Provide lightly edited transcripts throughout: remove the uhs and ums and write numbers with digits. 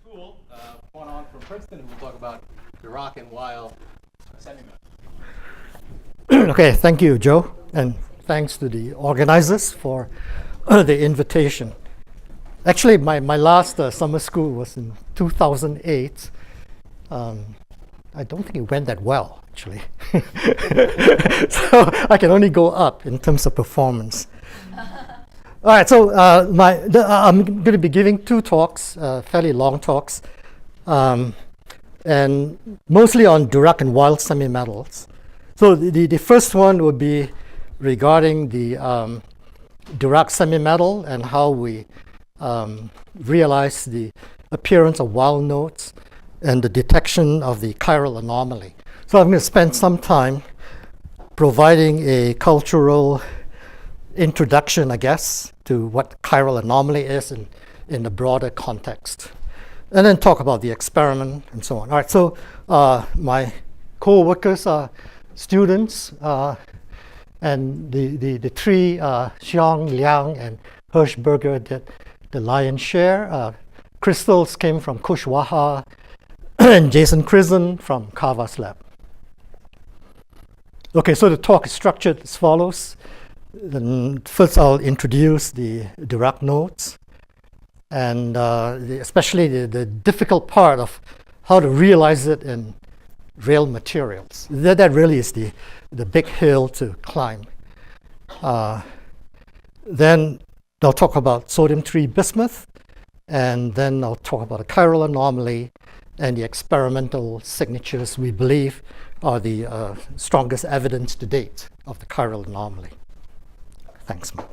school, one on from Princeton, and we'll talk about Dirac and Weyl semimetals. Okay, thank you, Joe, and thanks to the organizers for the invitation. Actually, my last summer school was in 2008. I don't think it went that well, actually. So I can only go up in terms of performance. All right, so I'm going to be giving two talks, fairly long talks, and mostly on Dirac and Weyl semimetals. So the first one would be regarding the Dirac semimetal and how we realize the appearance of Weyl nodes and the detection of the chiral anomaly. So I'm going to spend some time providing a cultural introduction, I guess, to what chiral anomaly is in the broader context. And then talk about the experiment and so on. All right, so my co-workers are students, and the three, Xiang, Liang, and Hirschberger, did the lion's share. Crystals came from Kushwaha, and Jason Krisen from Kava's lab. Okay, so the talk is structured as follows. Then first, I'll introduce the Dirac nodes, and especially the difficult part of how to realize it in real materials. That really is the big hill to climb. Then I'll talk about sodium-3 bismuth, and then I'll talk about a chiral anomaly and the experimental signatures we believe are the strongest evidence to date of the chiral anomaly. Thanks, Matt.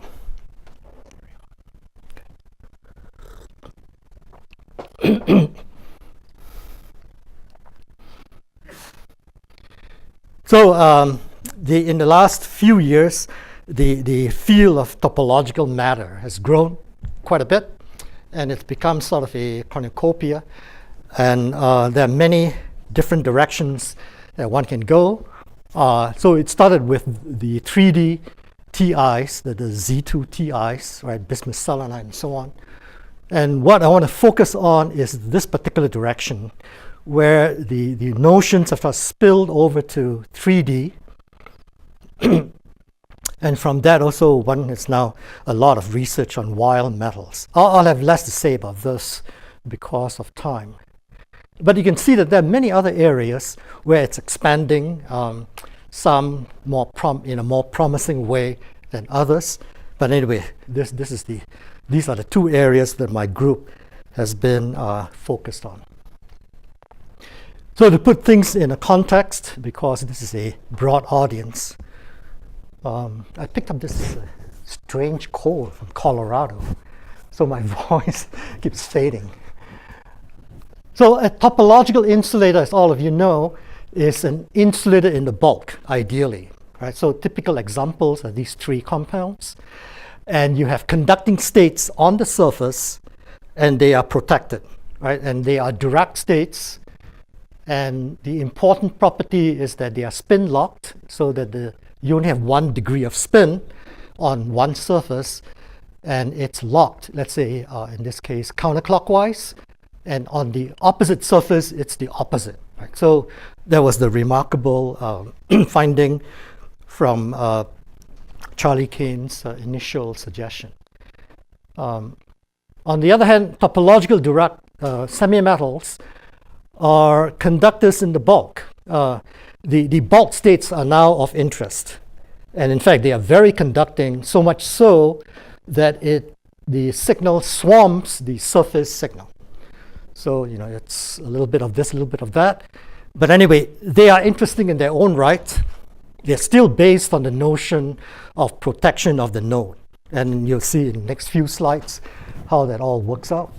So in the last few years, the field of topological matter has grown quite a bit, and it's become sort of a cornucopia. And there are many different directions that one can go. So it started with the 3D TIs, the Z2 TIs, right, bismuth selenide and so on. And what I want to focus on is this particular direction, where the notions have spilled over to 3D. And from that also, one has now a lot of research on Weyl metals. I'll have less to say about this because of time. But you can see that there are many other areas where it's expanding, some more in a more promising way than others. But anyway, these are the two areas that my group has been focused on. So to put things in a context, because this is a broad audience, I picked up this strange cold from Colorado, so my voice keeps fading. So a topological insulator, as all of you know, is an insulator in the bulk, ideally. Right? So typical examples are these three compounds. And you have conducting states on the surface, and they are protected. Right? And they are Dirac states. And the important property is that they are spin locked, so that you only have 1 degree of spin on one surface, and it's locked, let's say, in this case, counterclockwise. And on the opposite surface, it's the opposite. Right? So that was the remarkable finding from Charlie Kane's initial suggestion. On the other hand, topological Dirac semimetals are conductors in the bulk. The bulk states are now of interest. And in fact, they are very conducting, so much so that the signal swamps the surface signal. So, it's a little bit of this, a little bit of that. But anyway, they are interesting in their own right. They're still based on the notion of protection of the node. And you'll see in the next few slides how that all works out.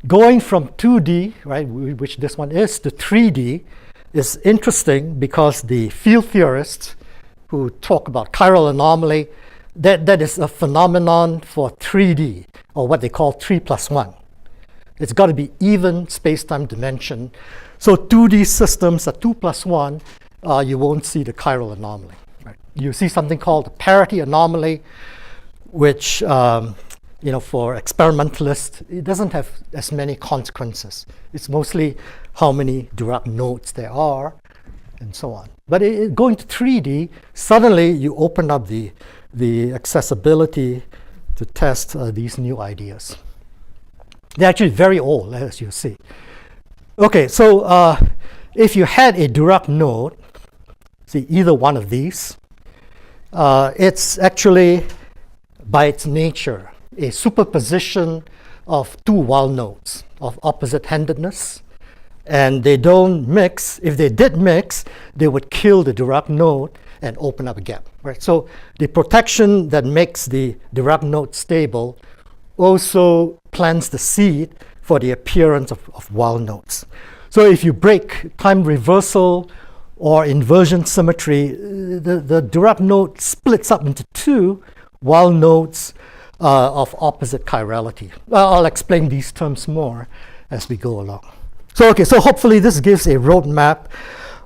Going from 2D, right, which this one is, to 3D is interesting because the field theorists who talk about chiral anomaly, that is a phenomenon for 3D, or what they call 3+1. It's got to be even space-time dimension. So 2D systems are 2+1, you won't see the chiral anomaly. Right? You see something called the parity anomaly, which for experimentalists, it doesn't have as many consequences. It's mostly how many Dirac nodes there are, and so on. But going to 3D, suddenly you open up the accessibility to test these new ideas. They're actually very old, as you see. Okay, so if you had a Dirac node, see either one of these, it's actually, by its nature, a superposition of two Weyl nodes of opposite-handedness, and they don't mix. If they did mix, they would kill the Dirac node and open up a gap. Right? So the protection that makes the Dirac node stable also plants the seed for the appearance of Weyl nodes. So if you break time reversal or inversion symmetry, the Dirac node splits up into two Weyl nodes of opposite chirality. I'll explain these terms more as we go along. So hopefully this gives a roadmap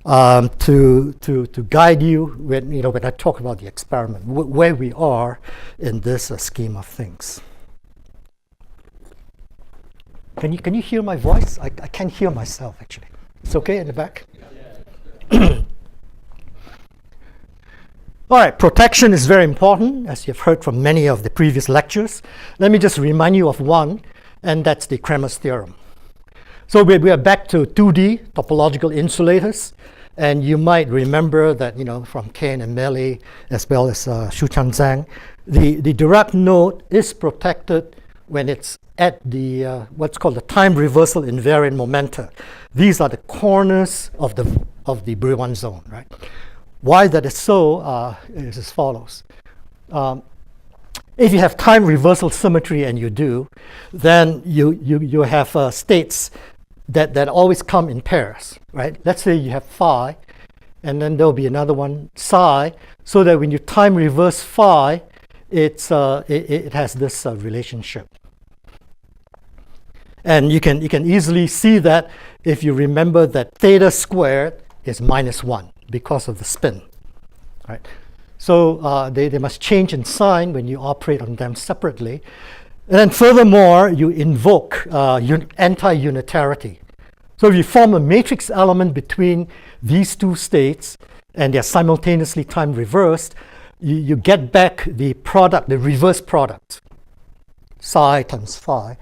to guide you when I talk about the experiment, where we are in this scheme of things. Can you hear my voice? I can't hear myself actually. It's okay in the back? Yeah. All right, protection is very important, as you've heard from many of the previous lectures. Let me just remind you of one, and that's the Cramer's theorem. So we are back to 2D topological insulators, and you might remember that from Kane and Meili, as well as Shuchan Zhang, the Dirac node is protected when it's at the what's called the time reversal invariant momenta. These are the corners of the Brillouin zone, right? Why that is so is as follows. If you have time reversal symmetry, and you do, then you have states that always come in pairs, right? Let's say you have phi, and then there'll be another one, psi, so that when you time reverse phi, it has this relationship. And you can easily see that if you remember that theta squared is -1 because of the spin, right? So they must change in sign when you operate on them separately. And then furthermore, you invoke anti-unitarity. So if you form a matrix element between these two states and they're simultaneously time reversed, you get back the product, the reverse product, psi times phi.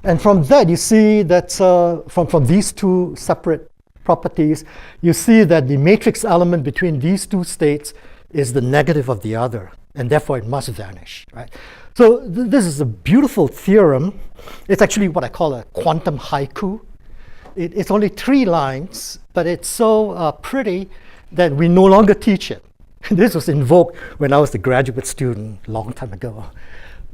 And from that, you see that from these two separate properties, you see that the matrix element between these two states is the negative of the other, and therefore it must vanish, right? So this is a beautiful theorem. It's actually what I call a quantum haiku. It's only 3 lines, but it's so pretty that we no longer teach it. This was invoked when I was a graduate student a long time ago.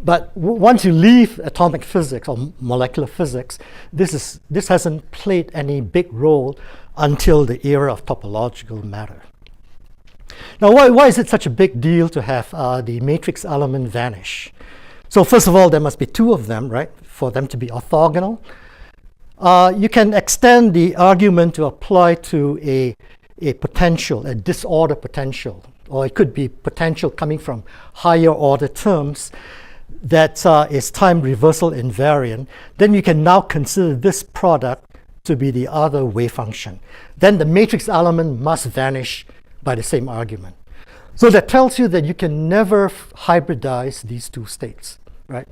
But once you leave atomic physics or molecular physics, this hasn't played any big role until the era of topological matter. Now, why is it such a big deal to have the matrix element vanish? So first of all, there must be 2 of them, right, for them to be orthogonal. You can extend the argument to apply to a potential, a disorder potential, or it could be potential coming from higher order terms that is time reversal invariant. Then you can now consider this product to be the other wave function. Then the matrix element must vanish by the same argument. So that tells you that you can never hybridize these 2 states, right?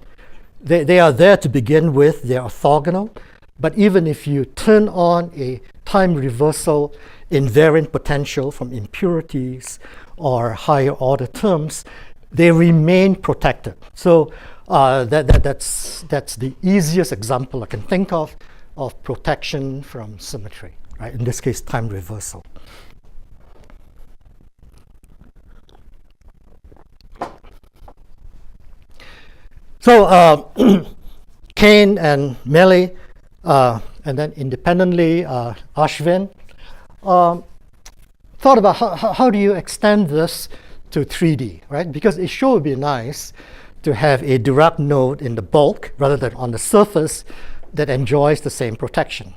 They are there to begin with, they're orthogonal, but even if you turn on a time reversal invariant potential from impurities or higher order terms, they remain protected. So that's the easiest example I can think of protection from symmetry, right? In this case, time reversal. So Kane and Meili, and then independently Ashwin, thought about how do you extend this to 3D, right? Because it sure would be nice to have a Dirac node in the bulk rather than on the surface that enjoys the same protection.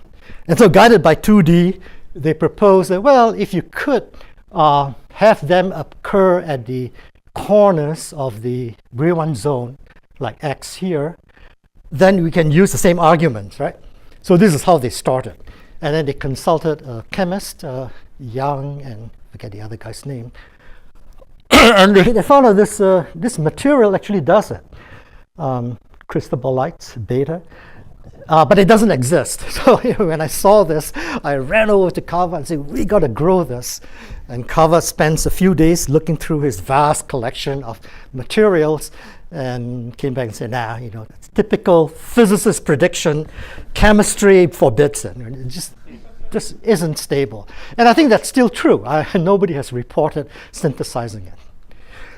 And so guided by 2D, they proposed that, well, if you could have them occur at the corners of the Brillouin zone, like X here, then we can use the same arguments, right? So this is how they started. And then they consulted a chemist, Young, and I forget the other guy's name. And they found out this material actually does it. Crystallites, beta. But it doesn't exist. So when I saw this, I ran over to Kava and said, we got to grow this. And Kava spends a few days looking through his vast collection of materials and came back and said, nah, that's typical physicist prediction. Chemistry forbids it. It just isn't stable. And I think that's still true. Nobody has reported synthesizing it.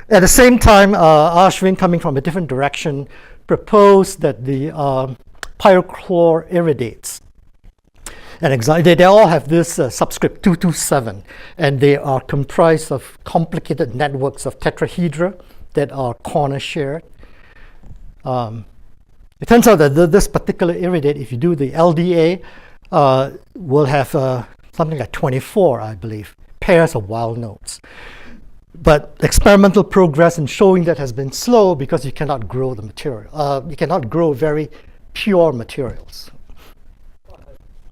At the same time, Ashwin, coming from a different direction, proposed that the pyrochloriridates, and they all have this subscript 227, and they are comprised of complicated networks of tetrahedra that are corner shared. It turns out that this particular iridate, if you do the LDA, will have something like 24, I believe, pairs of Weyl nodes. But experimental progress in showing that has been slow because you cannot grow the material. You cannot grow very pure materials.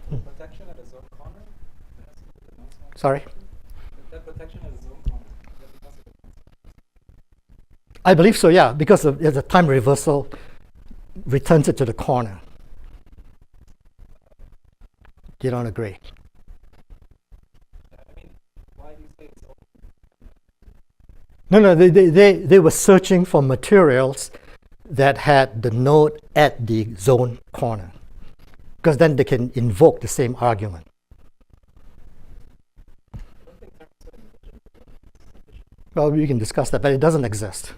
Protection at a zone corner? Sorry? That protection at a zone corner. I believe so, yeah, because the time reversal returns it to the corner. You don't agree? I mean, why do you say it's open? No, they were searching for materials that had the node at the zone corner, because then they can invoke the same argument. Well, we can discuss that, but it doesn't exist.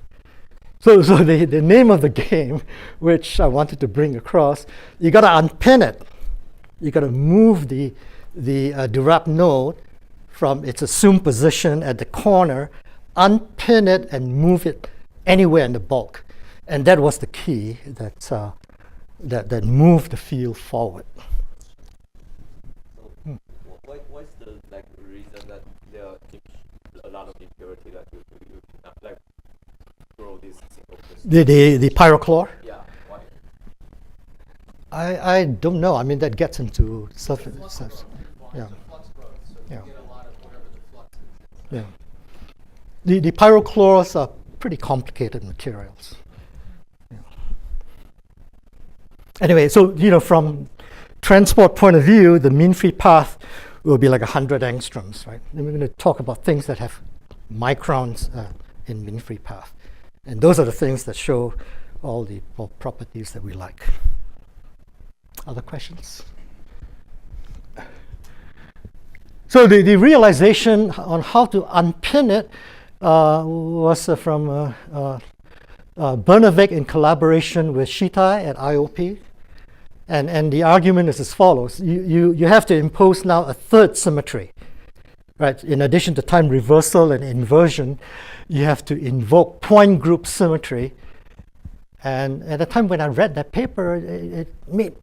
So the name of the game, which I wanted to bring across, you got to unpin it. You got to move the Dirac node from its assumed position at the corner, unpin it, and move it anywhere in the bulk. And that was the key that moved the field forward. So what's the reason that there are a lot of impurity that you cannot grow this single crystal? The pyrochlor? Yeah, why? I don't know. I mean, that gets into surface. Yeah. Flux growth, so Yeah. you get a lot of whatever the flux is. Yeah. The pyrochlors are pretty complicated materials. Yeah. Anyway, so from transport point of view, the mean free path will be like 100 angstroms, right? And we're going to talk about things that have microns in mean free path. And those are the things that show all the properties that we like. Other questions? So the realization on how to unpin it was from Bernavec in collaboration with Shitai at IOP. And the argument is as follows. You have to impose now a third symmetry. Right? In addition to time reversal and inversion, you have to invoke point group symmetry. And at the time when I read that paper, it made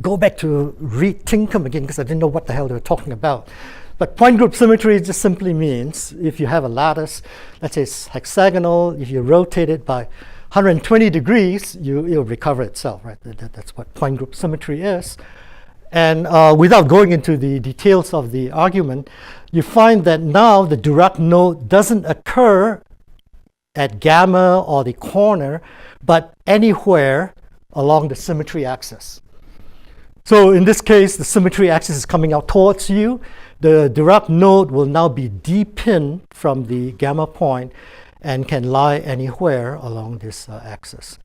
go back to read Tinkham again because I didn't know what the hell they were talking about. But point group symmetry just simply means if you have a lattice, let's say it's hexagonal, if you rotate it by 120 degrees, it'll recover itself, right? That's what point group symmetry is. And without going into the details of the argument, you find that now the Dirac node doesn't occur at gamma or the corner, but anywhere along the symmetry axis. So in this case, the symmetry axis is coming out towards you. The Dirac node will now be depinned from the gamma point and can lie anywhere along this axis.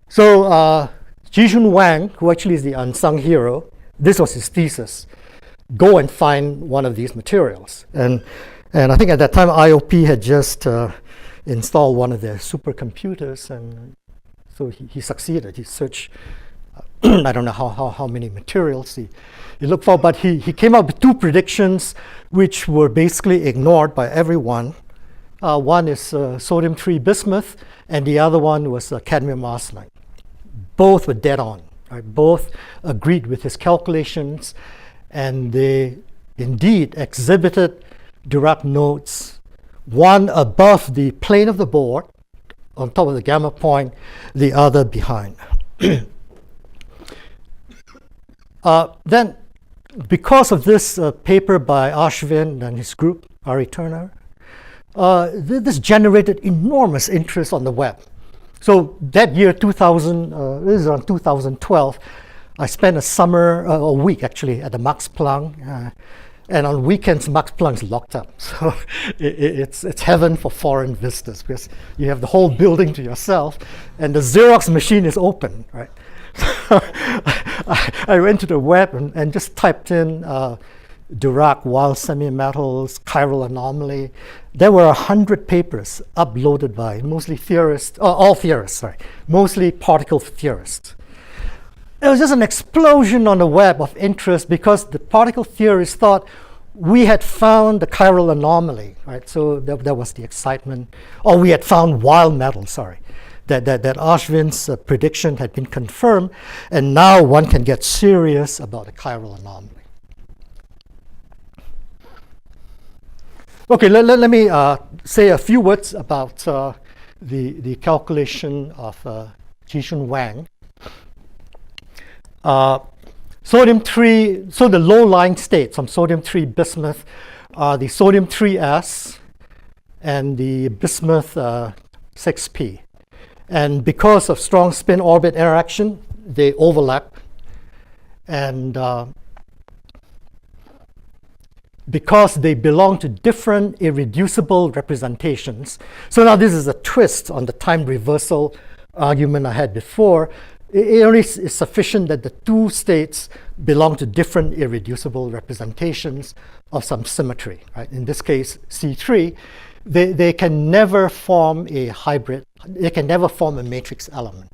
So Jijun Wang, who actually is the unsung hero, this was his thesis. Go and find one of these materials. And I think at that time IOP had just installed one of their supercomputers, and so he succeeded. He searched I don't know how many materials he looked for, but he came up with two predictions which were basically ignored by everyone. One is sodium-3 bismuth, and the other one was cadmium arsenide. Both were dead on. Right? Both agreed with his calculations, and they indeed exhibited Dirac nodes, one above the plane of the board, on top of the gamma point, the other behind. Then, because of this paper by Ashwin and his group, Ari Turner, this generated enormous interest on the web. So that year, 2000, this is around 2012, I spent a summer, a week actually, at the Max Planck. And on weekends, Max Planck is locked up. So it's heaven for foreign visitors because you have the whole building to yourself and the Xerox machine is open, right? So I went to the web and just typed in Dirac, Weyl semimetals, chiral anomaly. There were 100 papers uploaded by mostly theorists, all theorists, sorry, mostly particle theorists. It was just an explosion on the web of interest because the particle theorists thought we had found the chiral anomaly, right? So there was the excitement. Or we had found Weyl metals, sorry. That Ashwin's prediction had been confirmed, and now one can get serious about the chiral anomaly. Okay, let me say a few words about the calculation of Jishun Wang. Sodium-3, so the low-lying states from sodium-3 bismuth are the sodium-3s and the bismuth 6p. And because of strong spin-orbit interaction, they overlap. And because they belong to different irreducible representations. So now this is a twist on the time reversal argument I had before. It only is sufficient that the two states belong to different irreducible representations of some symmetry, right? In this case, C3, they can never form a hybrid. They can never form a matrix element.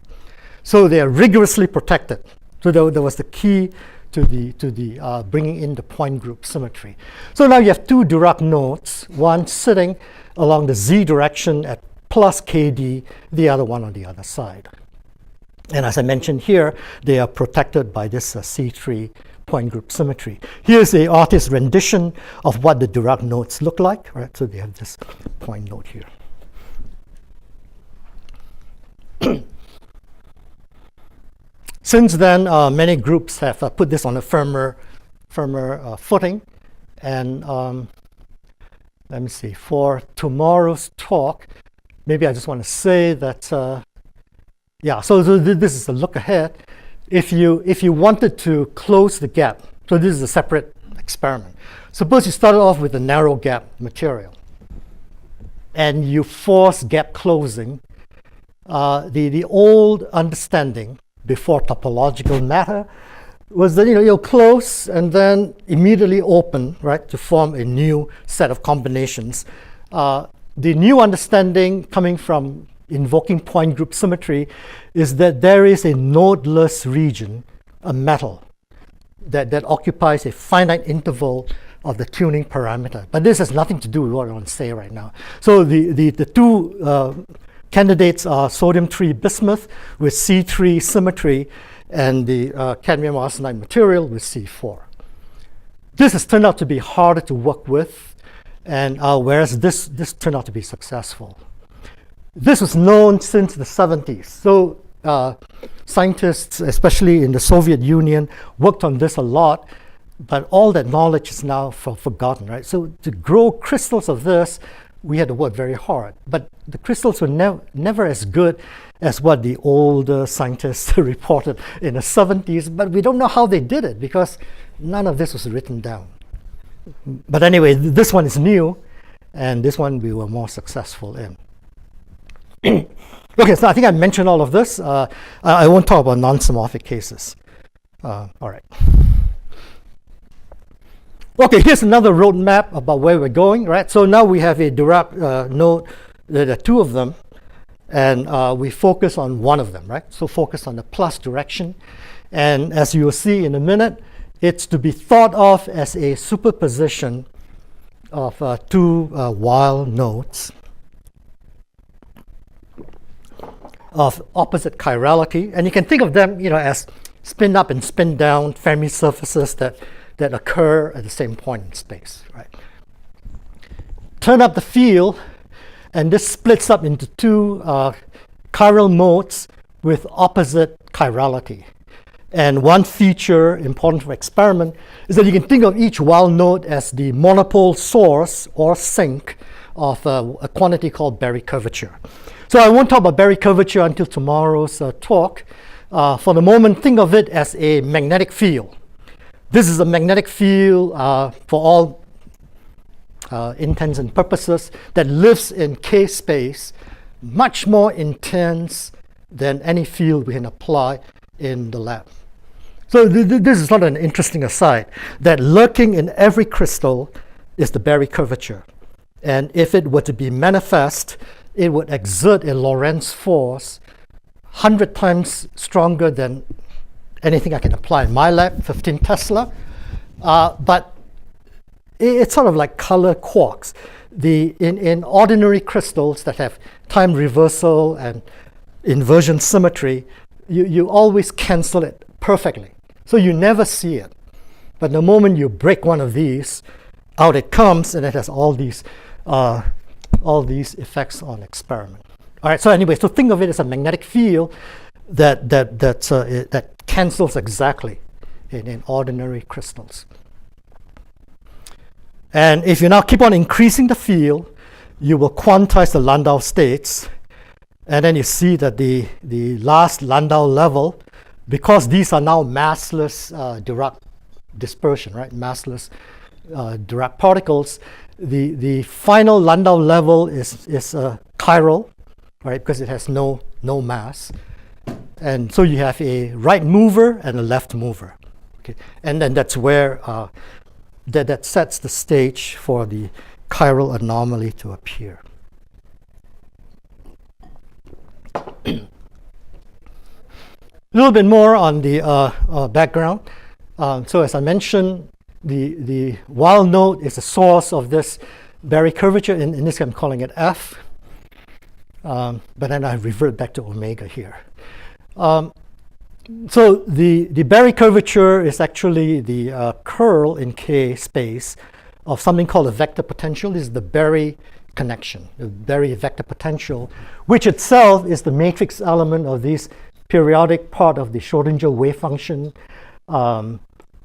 So they are rigorously protected. So there was the key to the bringing in the point group symmetry. So now you have two Dirac nodes, one sitting along the z direction at plus kd, the other one on the other side. And as I mentioned here, they are protected by this C3 point group symmetry. Here's the artist's rendition of what the Dirac nodes look like, right? So they have this point node here. Since then, many groups have put this on a firmer footing. And let me see, for tomorrow's talk, maybe I just want to say that yeah, so this is a look ahead. If you wanted to close the gap, so this is a separate experiment. Suppose you started off with a narrow gap material, and you force gap closing. The old understanding before topological matter was that you'll close and then immediately open, right, to form a new set of combinations. The new understanding coming from invoking point group symmetry is that there is a nodeless region, a metal, that occupies a finite interval of the tuning parameter. But this has nothing to do with what I want to say right now. So the two candidates are sodium-3 bismuth with C3 symmetry and the cadmium arsenide material with C4. This has turned out to be harder to work with, and whereas this turned out to be successful. This was known since the 70s. So scientists, especially in the Soviet Union, worked on this a lot, but all that knowledge is now forgotten, right? So to grow crystals of this, we had to work very hard. But the crystals were never as good as what the older scientists reported in the 70s, but we don't know how they did it because none of this was written down. But anyway, this one is new, and this one we were more successful in. Okay, so I think I mentioned all of this. I won't talk about non-symmorphic cases. All right. Okay, here's another roadmap about where we're going, right? So now we have a Dirac node. There are two of them, and we focus on one of them, right? So focus on the plus direction. And as you will see in a minute, it's to be thought of as a superposition of two Weyl nodes of opposite chirality. And you can think of them, as spin up and spin down Fermi surfaces that occur at the same point in space, right? Turn up the field, And this splits up into two chiral modes with opposite chirality. And one feature important for experiment is that you can think of each Weyl node as the monopole source or sink of a quantity called Berry curvature. So I won't talk about Berry curvature until tomorrow's talk. For the moment, think of it as a magnetic field. This is a magnetic field for all intents and purposes that lives in K space, much more intense than any field we can apply in the lab. So this is not an interesting aside, that lurking in every crystal is the Berry curvature. And if it were to be manifest, it would exert a Lorentz force 100 times stronger than anything I can apply in my lab, 15 Tesla. But it's sort of like color quarks. In ordinary crystals that have time reversal and inversion symmetry, you always cancel it perfectly. So you never see it. But the moment you break one of these, out it comes, and it has all these effects on experiment. All right. So anyway, so think of it as a magnetic field that cancels exactly in ordinary crystals. And if you now keep on increasing the field, you will quantize the Landau states, and then you see that the last Landau level, because these are now massless Dirac dispersion, right? Massless Dirac particles. The final Landau level is chiral, right? Because it has no mass, and so you have a right mover and a left mover. Okay, and then that's where that sets the stage for the chiral anomaly to appear. A little bit more on the background. So as I mentioned, the Weyl node is the source of this Berry curvature. In this case, I'm calling it F. But then I revert back to omega here. So the Berry curvature is actually the curl in K space of something called a vector potential. This is the Berry connection, the Berry vector potential, which itself is the matrix element of this periodic part of the Schrodinger wave function,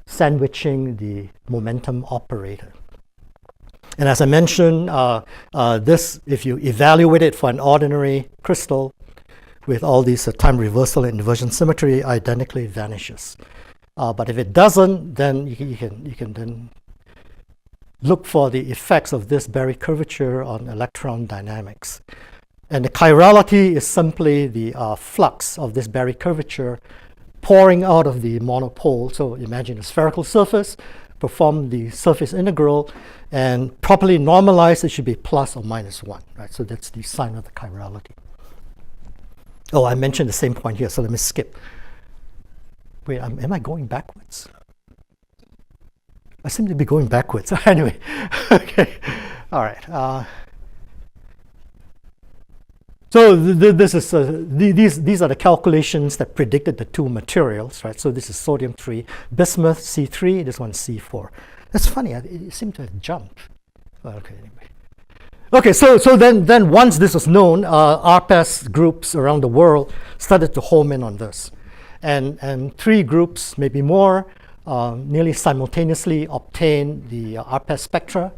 sandwiching the momentum operator. And as I mentioned, this, if you evaluate it for an ordinary crystal with all these time reversal and inversion symmetry, identically vanishes. But if it doesn't, then you can then look for the effects of this Berry curvature on electron dynamics. And the chirality is simply the flux of this Berry curvature pouring out of the monopole. So imagine a spherical surface, perform the surface integral, and properly normalized, it should be plus or minus 1. Right? So that's the sign of the chirality. Oh, I mentioned the same point here, so let me skip. Wait, am I going backwards? I seem to be going backwards. Anyway, okay, all right. So this is these are the calculations that predicted the two materials, right? So this is sodium-3 bismuth C3. This one's C4. That's funny. It seemed to have jumped. Okay, anyway. Okay, so then once this was known, Arpes groups around the world started to home in on this, and 3 groups, maybe more, nearly simultaneously obtained the Arpes spectra.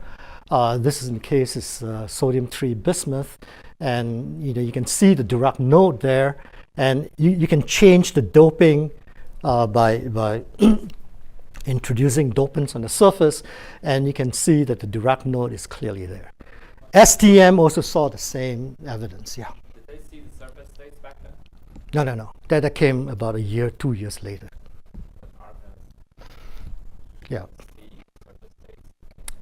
This is in the case is sodium-3 bismuth, and you can see the Dirac node there, and you can change the doping by introducing dopants on the surface, and you can see that the Dirac node is clearly there. STM also saw the same evidence. Yeah. Did they see the surface states back then? No. That came about a year, 2 years later. Yeah.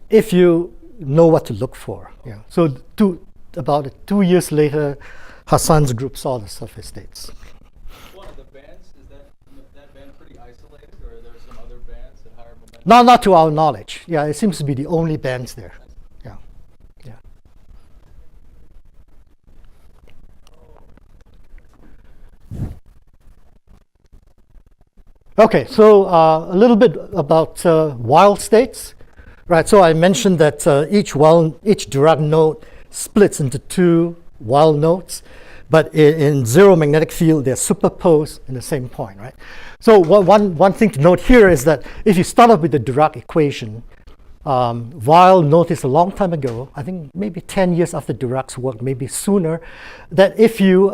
If you know what to look for. Yeah. So about 2 years later, Hassan's group saw the surface states. One of the bands, is that band pretty isolated, or are there some other bands at higher momentum? Not to our knowledge. Yeah, it seems to be the only bands there. Yeah. Yeah. Okay, so a little bit about Weyl states. Right, so I mentioned that each Dirac node splits into two Weyl nodes, but in zero magnetic field, they're superposed in the same point, right? So one thing to note here is that if you start off with the Dirac equation, Weyl noticed a long time ago, I think maybe 10 years after Dirac's work, maybe sooner, that if you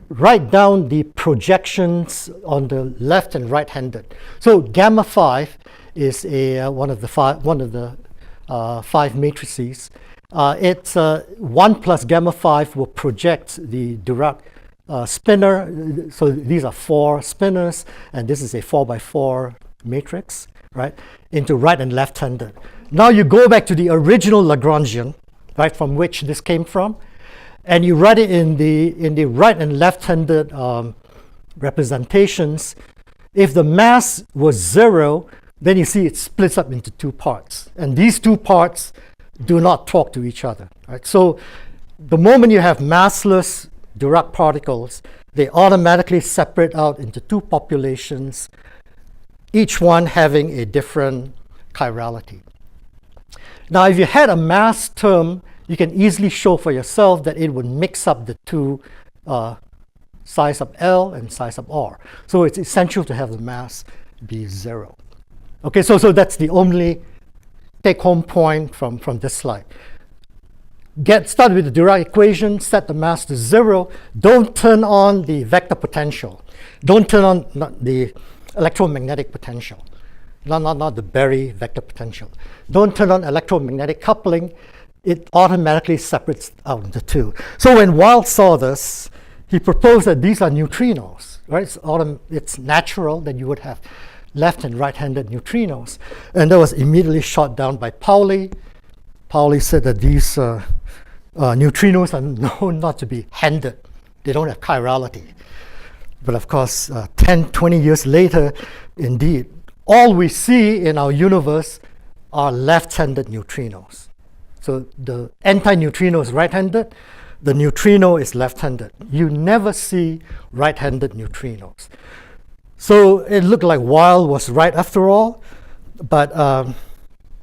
write down the projections on the left and right-handed, so gamma 5 is one of the five matrices. It's 1 plus gamma 5 will project the Dirac spinner. So these are 4 spinners, and this is a 4 by 4 matrix, right, into right and left-handed. Now you go back to the original Lagrangian, right, from which this came from, and you write it in the right and left-handed representations. If the mass was 0, then you see it splits up into 2 parts, and these 2 parts do not talk to each other, right? So the moment you have massless Dirac particles, they automatically separate out into 2 populations, each one having a different chirality. Now, if you had a mass term, you can easily show for yourself that it would mix up the 2 psi sub L and psi sub R. So it's essential to have the mass be 0. Okay, so that's the only take-home point from this slide. Get started with the Dirac equation, set the mass to 0. Don't turn on the vector potential. Don't turn on the electromagnetic potential. Not the Berry vector potential. Don't turn on electromagnetic coupling. It automatically separates out into 2. So when Weyl saw this, he proposed that these are neutrinos, right? It's natural that you would have left and right-handed neutrinos. And that was immediately shot down by Pauli. Pauli said that these neutrinos are known not to be handed. They don't have chirality. But of course, 10, 20 years later, indeed, all we see in our universe are left-handed neutrinos. So the anti-neutrino is right-handed, the neutrino is left-handed. You never see right-handed neutrinos. So it looked like Weyl was right after all, but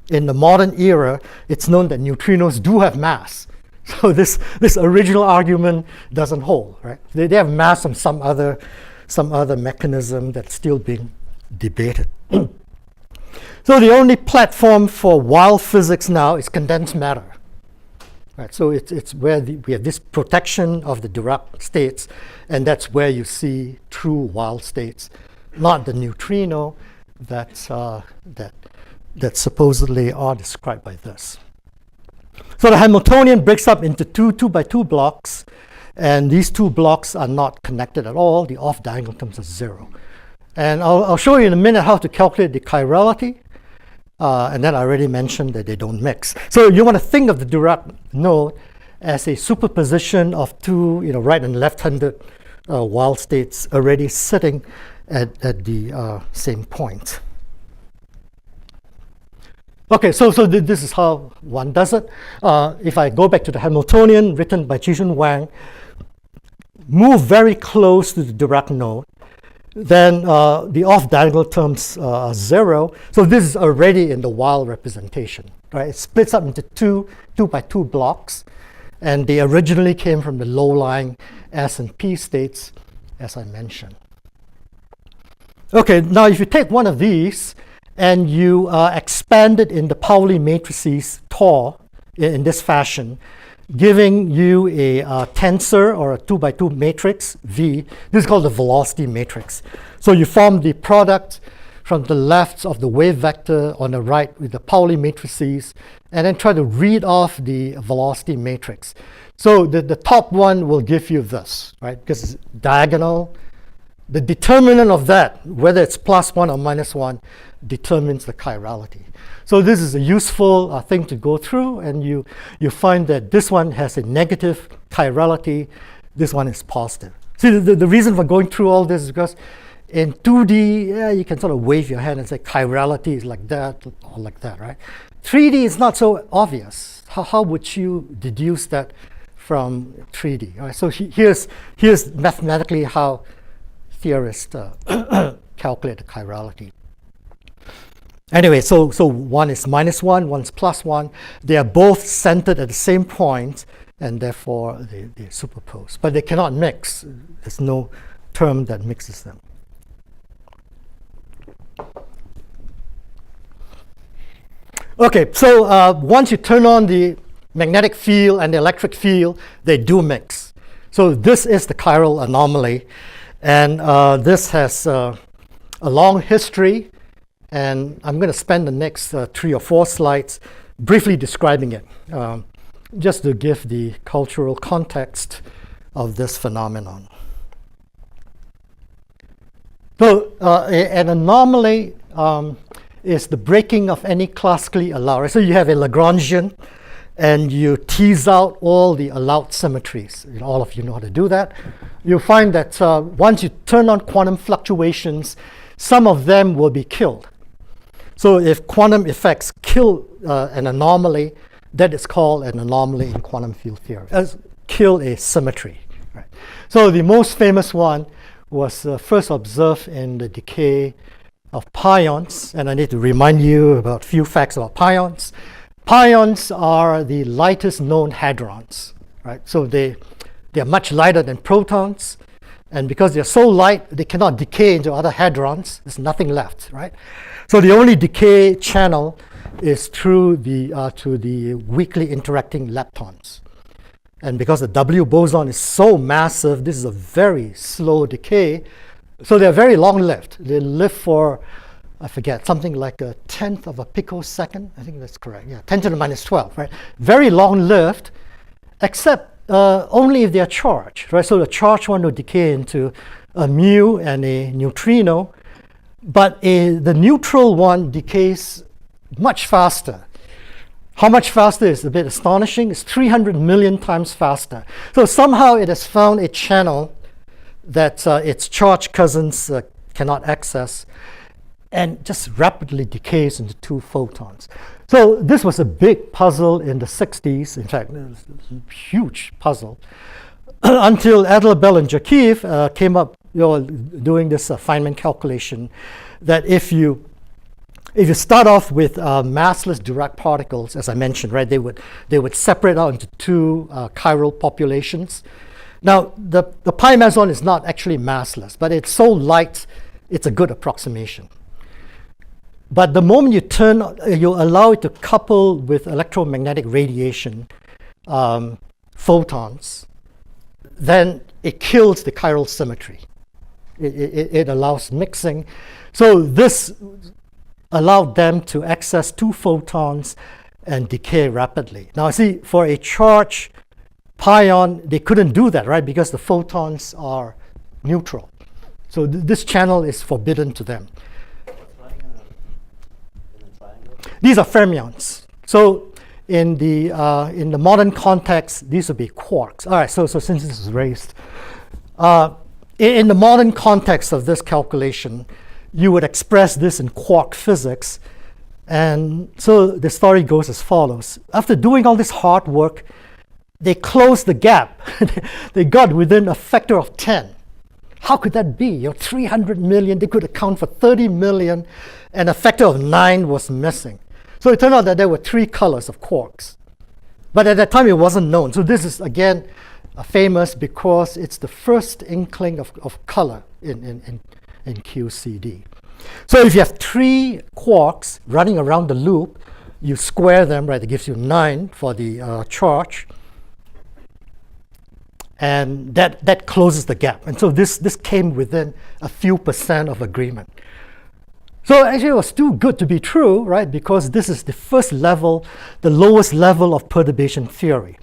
in the modern era, it's known that neutrinos do have mass. So this original argument doesn't hold, right? They have mass from some other mechanism that's still being debated. So the only platform for Weyl physics now is condensed matter. Right, so it's where we have this protection of the Dirac states, and that's where you see true Weyl states, not the neutrino that supposedly are described by this. So the Hamiltonian breaks up into 2 by 2 blocks, and these 2 blocks are not connected at all. The off-diagonal terms are 0. And I'll show you in a minute how to calculate the chirality. And then I already mentioned that they don't mix. So you want to think of the Dirac node as a superposition of 2 right and left-handed Weyl states already sitting at the same point. Okay, so this is how one does it. If I go back to the Hamiltonian written by Chi-Shun Wang, move very close to the Dirac node, then the off-diagonal terms are 0. So this is already in the Weyl representation. Right? It splits up into 2 by 2 blocks, and they originally came from the low-lying S and P states, as I mentioned. Okay, now if you take one of these and you expand it in the Pauli matrices tau in this fashion, giving you a tensor or a 2 by 2 matrix, V. This is called the velocity matrix. So you form the product from the left of the wave vector on the right with the Pauli matrices, and then try to read off the velocity matrix. So the top one will give you this, right? Because it's diagonal. The determinant of that, whether it's +1 or -1, determines the chirality. So this is a useful thing to go through, and you find that this one has a negative chirality, this one is positive. See, the reason for going through all this is because in 2D, you can sort of wave your hand and say chirality is like that or like that, right? 3D is not so obvious. How would you deduce that from 3D? All right, so here's mathematically how theorists calculate the chirality. Anyway, so one is -1, one's +1. They are both centered at the same point, and therefore they superpose. But they cannot mix. There's no term that mixes them. Okay, so once you turn on the magnetic field and the electric field, they do mix. So this is the chiral anomaly, and this has a long history, and I'm going to spend the next 3 or 4 slides briefly describing it, just to give the cultural context of this phenomenon. So an anomaly is the breaking of any classically allowed. Right? So you have a Lagrangian, and you tease out all the allowed symmetries. All of you know how to do that. You'll find that once you turn on quantum fluctuations, some of them will be killed. So if quantum effects kill an anomaly, that is called an anomaly in quantum field theory. Kill a symmetry. Right? So the most famous one was first observed in the decay of pions, and I need to remind you about a few facts about pions. Pions are the lightest known hadrons, right? So they are much lighter than protons, and because they're so light, they cannot decay into other hadrons. There's nothing left, right? So the only decay channel is through to the weakly interacting leptons. And because the W boson is so massive, this is a very slow decay. So they're very long-lived. They live for, I forget, something like 1/10 of a picosecond. I think that's correct. Yeah, 10 to the minus 12, right? Very long-lived, except only if they are charged, right? So the charged one will decay into a mu and a neutrino, but the neutral one decays much faster. How much faster is a bit astonishing. It's 300 million times faster. So somehow it has found a channel that its charged cousins cannot access, and just rapidly decays into 2 photons. So this was a big puzzle in the 60s. In fact, it was a huge puzzle until Adler-Bell and Jakiv came up doing this Feynman calculation that if you start off with massless Dirac particles, as I mentioned, right, they would separate out into 2 chiral populations. Now, the pi meson is not actually massless, but it's so light, it's a good approximation. But the moment you allow it to couple with electromagnetic radiation photons, then it kills the chiral symmetry. It allows mixing. So this allowed them to access 2 photons and decay rapidly. Now, see, for a charged pion, they couldn't do that, right? Because the photons are neutral. So this channel is forbidden to them. These are fermions. So in the modern context, these would be quarks. All right, so since this is raised, in the modern context of this calculation, you would express this in quark physics. And so the story goes as follows. After doing all this hard work, they closed the gap. They got within a factor of 10. How could that be? 300 million, they could account for 30 million, and a factor of 9 was missing. So it turned out that there were 3 colors of quarks. But at that time, it wasn't known. So this is, again, famous because it's the first inkling of color in QCD. So if you have 3 quarks running around the loop, you square them, right? It gives you 9 for the charge. And that closes the gap. And so this came within a few % of agreement. So actually it was too good to be true, right? Because this is the first level, the lowest level of perturbation theory.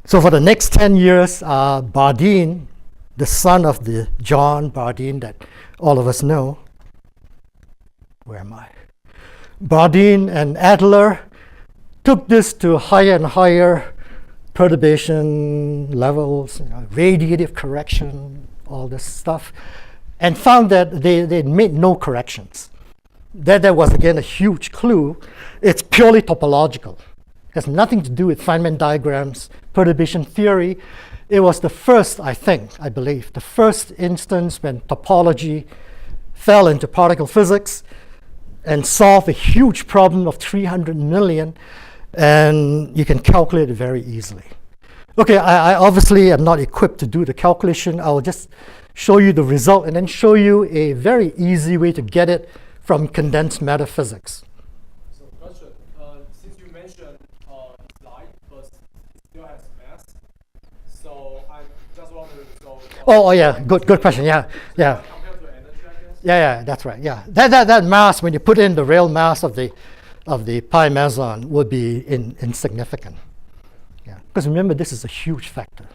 So for the next 10 years, Bardeen, the son of the John Bardeen that all of us know, where am I? Bardeen and Adler took this to higher and higher perturbation levels, radiative correction, all this stuff, and found that they made no corrections. That was, again, a huge clue. It's purely topological. It has nothing to do with Feynman diagrams, perturbation theory. It was the first, I believe, the first instance when topology fell into particle physics. and solve a huge problem of 300 million, and you can calculate it very easily. Okay, I obviously am not equipped to do the calculation. I'll just show you the result and then show you a very easy way to get it from condensed matter physics. So question, since you mentioned it's light, but it still has mass, so I just wondered, so... Oh yeah, good question, yeah. Compared to energy, I guess? Yeah, that's right, yeah. That mass, when you put in the real mass of the pi meson, would be insignificant. Yeah, because remember, this is a huge factor.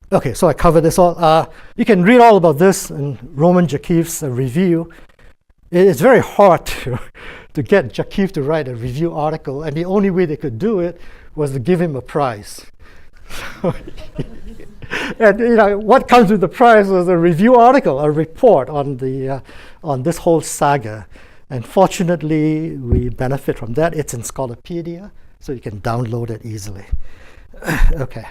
Okay, so I covered this all. You can read all about this in Roman Jakiv's review. It's very hard to get Jakiv to write a review article, and the only way they could do it was to give him a prize. And what comes with the prize was a review article, a report on this whole saga. And fortunately, we benefit from that. It's in Scholarpedia, so you can download it easily. Okay.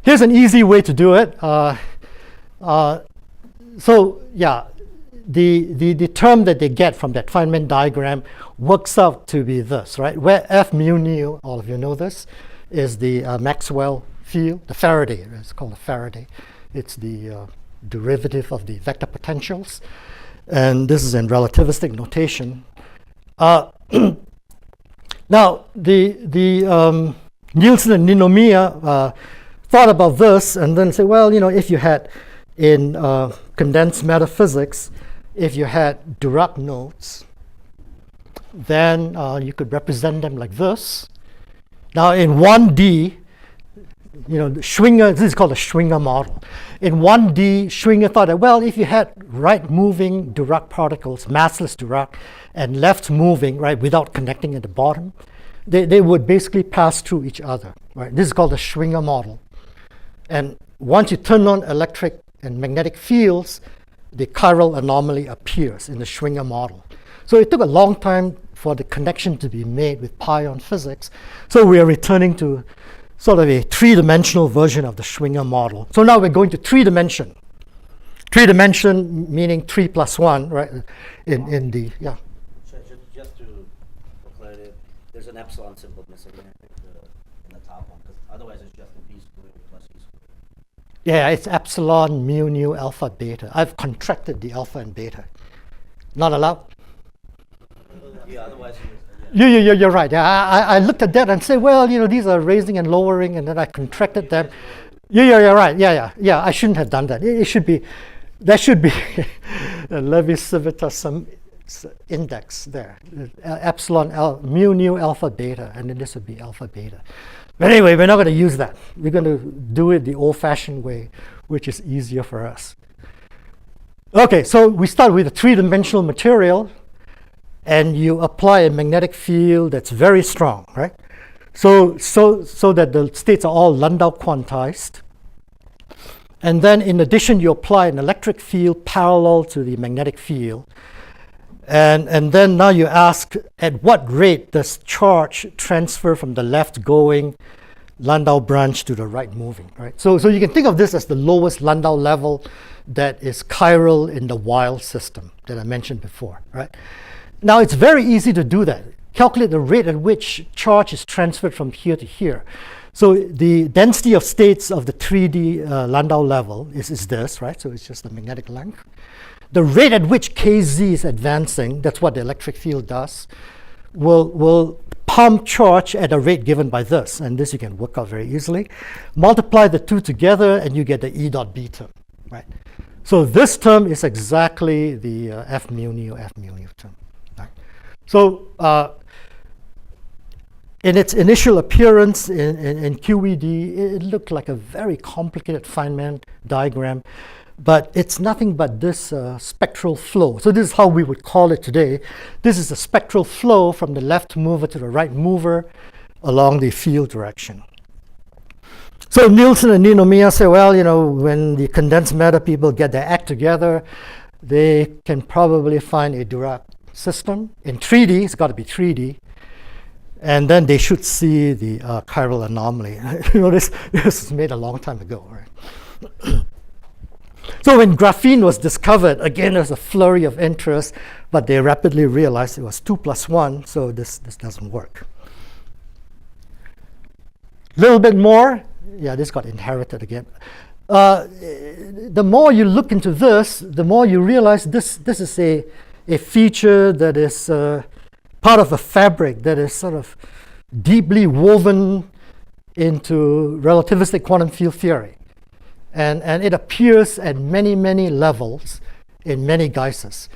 Here's an easy way to do it. So yeah, the term that they get from that Feynman diagram works out to be this, right? Where F mu nu, all of you know this, is the Maxwell field, the Faraday. It's called a Faraday. It's the derivative of the vector potentials, and this is in relativistic notation. Now, the Nielsen and Ninomiya thought about this and then say, well, if you had in condensed matter physics, if you had Dirac nodes, then you could represent them like this. Now, in 1D, Schwinger, this is called a Schwinger model. In 1D, Schwinger thought that, well, if you had right-moving Dirac particles, massless Dirac, and left-moving, right, without connecting at the bottom, they would basically pass through each other, right? This is called the Schwinger model. And once you turn on electric and magnetic fields, the chiral anomaly appears in the Schwinger model. So it took a long time for the connection to be made with pion physics. So we are returning to sort of a three-dimensional version of the Schwinger model. So now we're going to three-dimension. Three-dimension meaning 3 plus 1, right? In the, yeah. So just to clarify, there's an epsilon symbol missing in the top one, because otherwise it's just a b squared plus e squared. Yeah, it's epsilon, mu, nu, alpha, beta. I've contracted the alpha and beta. Not allowed? Yeah, otherwise You're right. Yeah, I looked at that and said, well, these are raising and lowering, and then I contracted them. You're right. Yeah. I shouldn't have done that. It should be, that should be a Levi-Civitas index there. Epsilon, mu, nu, alpha, beta, and then this would be alpha, beta. But anyway, we're not going to use that. We're going to do it the old-fashioned way, which is easier for us. Okay, so we start with a three-dimensional material, and you apply a magnetic field that's very strong, right? So that the states are all Landau quantized. And then in addition, you apply an electric field parallel to the magnetic field. And then now you ask, at what rate does charge transfer from the left going Landau branch to the right moving, right? So you can think of this as the lowest Landau level that is chiral in the Weyl system that I mentioned before, right? Now, it's very easy to do that. Calculate the rate at which charge is transferred from here to here. So the density of states of the 3D Landau level is this, right? So it's just the magnetic length. The rate at which kz is advancing, that's what the electric field does, will pump charge at a rate given by this. And this you can work out very easily. Multiply the two together, and you get the E dot B term, right? So this term is exactly the F mu nu term. So in its initial appearance in QED, it looked like a very complicated Feynman diagram, but it's nothing but this spectral flow. So this is how we would call it today. This is a spectral flow from the left mover to the right mover along the field direction. So Nielsen and Ninomiya say, well, when the condensed matter people get their act together, they can probably find a Dirac system in 3D. It's got to be 3D, And then they should see the chiral anomaly. You know, this was made a long time ago, right? So when graphene was discovered, again, there's a flurry of interest, but they rapidly realized it was 2 + 1, so this doesn't work. A little bit more. Yeah, this got inherited again. The more you look into this, the more you realize this is a feature that is part of a fabric that is sort of deeply woven into relativistic quantum field theory. And it appears at many, many levels in many guises.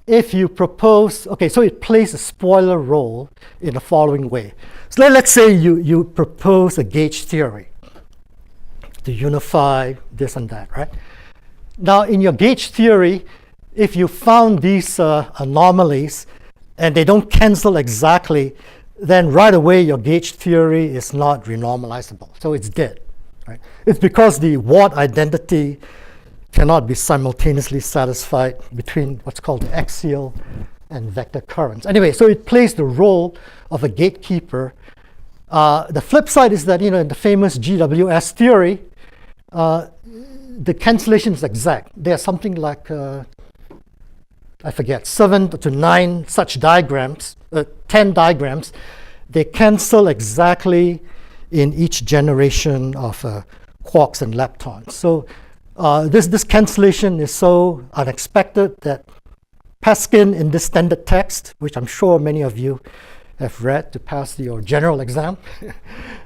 If you propose, okay, so it plays a spoiler role in the following way. So let's say you propose a gauge theory to unify this and that, right? Now, in your gauge theory, if you found these anomalies and they don't cancel exactly, then right away your gauge theory is not renormalizable. So it's dead, right? It's because the Ward identity cannot be simultaneously satisfied between what's called the axial and vector currents. Anyway, so it plays the role of a gatekeeper. The flip side is that, in the famous GWS theory, the cancellation is exact. There's something like, I forget, 7 to 9 such diagrams, 10 diagrams. They cancel exactly in each generation of quarks and leptons. So this cancellation is so unexpected that Paskin, in this standard text, which I'm sure many of you have read to pass your general exam,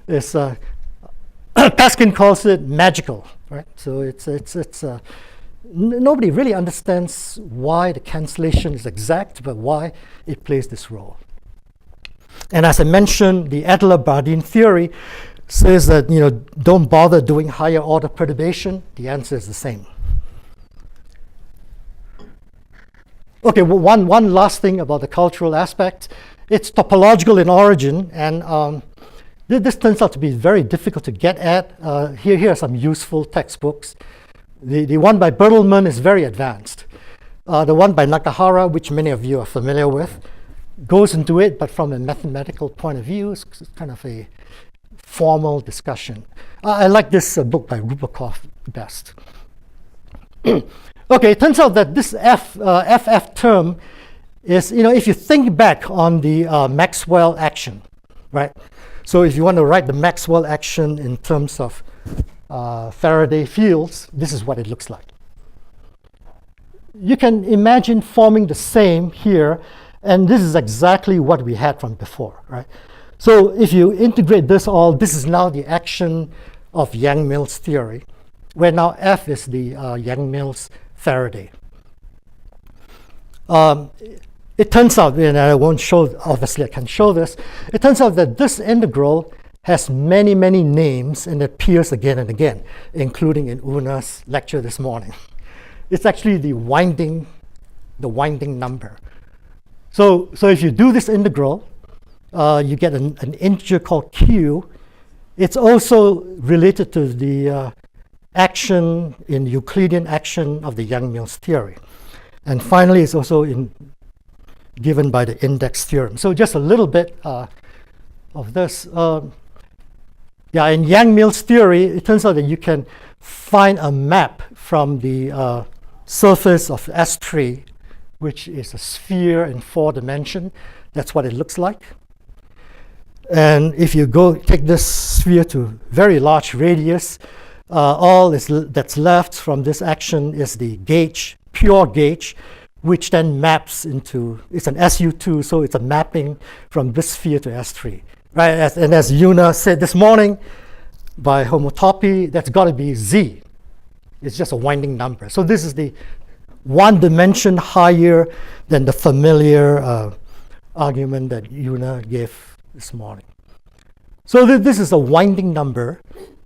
is Paskin calls it magical, right? So it's nobody really understands why the cancellation is exact, but why it plays this role. And as I mentioned, the Adler-Bardeen theory says that, don't bother doing higher order perturbation. The answer is the same. Okay, well, one last thing about the cultural aspect. It's topological in origin, and this turns out to be very difficult to get at. Here are some useful textbooks. The one by Bertelmann is very advanced. The one by Nakahara, which many of you are familiar with, goes into it, but from a mathematical point of view, it's kind of a formal discussion. I like this book by Rubakov best. Okay, it turns out that this FF term is, if you think back on the Maxwell action, right? So if you want to write the Maxwell action in terms of Faraday fields, this is what it looks like. You can imagine forming the same here, and this is exactly what we had from before, right? So if you integrate this all, this is now the action of Yang-Mills theory, where now F is the Yang-Mills Faraday. It turns out, and I won't show, obviously I can show this, it turns out that this integral has many, many names and appears again and again, including in Una's lecture this morning. It's actually the winding number. So if you do this integral, you get an integer called q. It's also related to the action in Euclidean action of the Yang-Mills theory. And finally, it's also given by the index theorem. So just a little bit of this. In Yang-Mills theory, it turns out that you can find a map from the surface of S3, which is a sphere in 4 dimensions. That's what it looks like. And if you take this sphere to very large radius, all that's left from this action is the gauge, pure gauge, which then maps into, it's an SU2, so it's a mapping from this sphere to S3. Right? And as Una said this morning, by homotopy, that's got to be Z. It's just a winding number. So this is the 1 dimension higher than the familiar argument that Una gave this morning. So this is a winding number,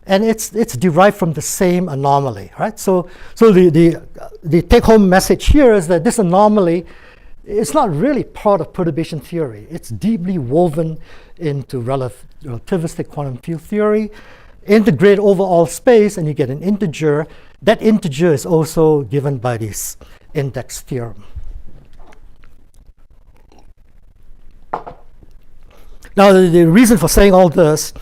and it's derived from the same anomaly, right? So the take-home message here is that this anomaly is not really part of perturbation theory. It's deeply woven into relativistic quantum field theory. Integrate over all space, and you get an integer. That integer is also given by this index theorem. Now, the reason for saying all this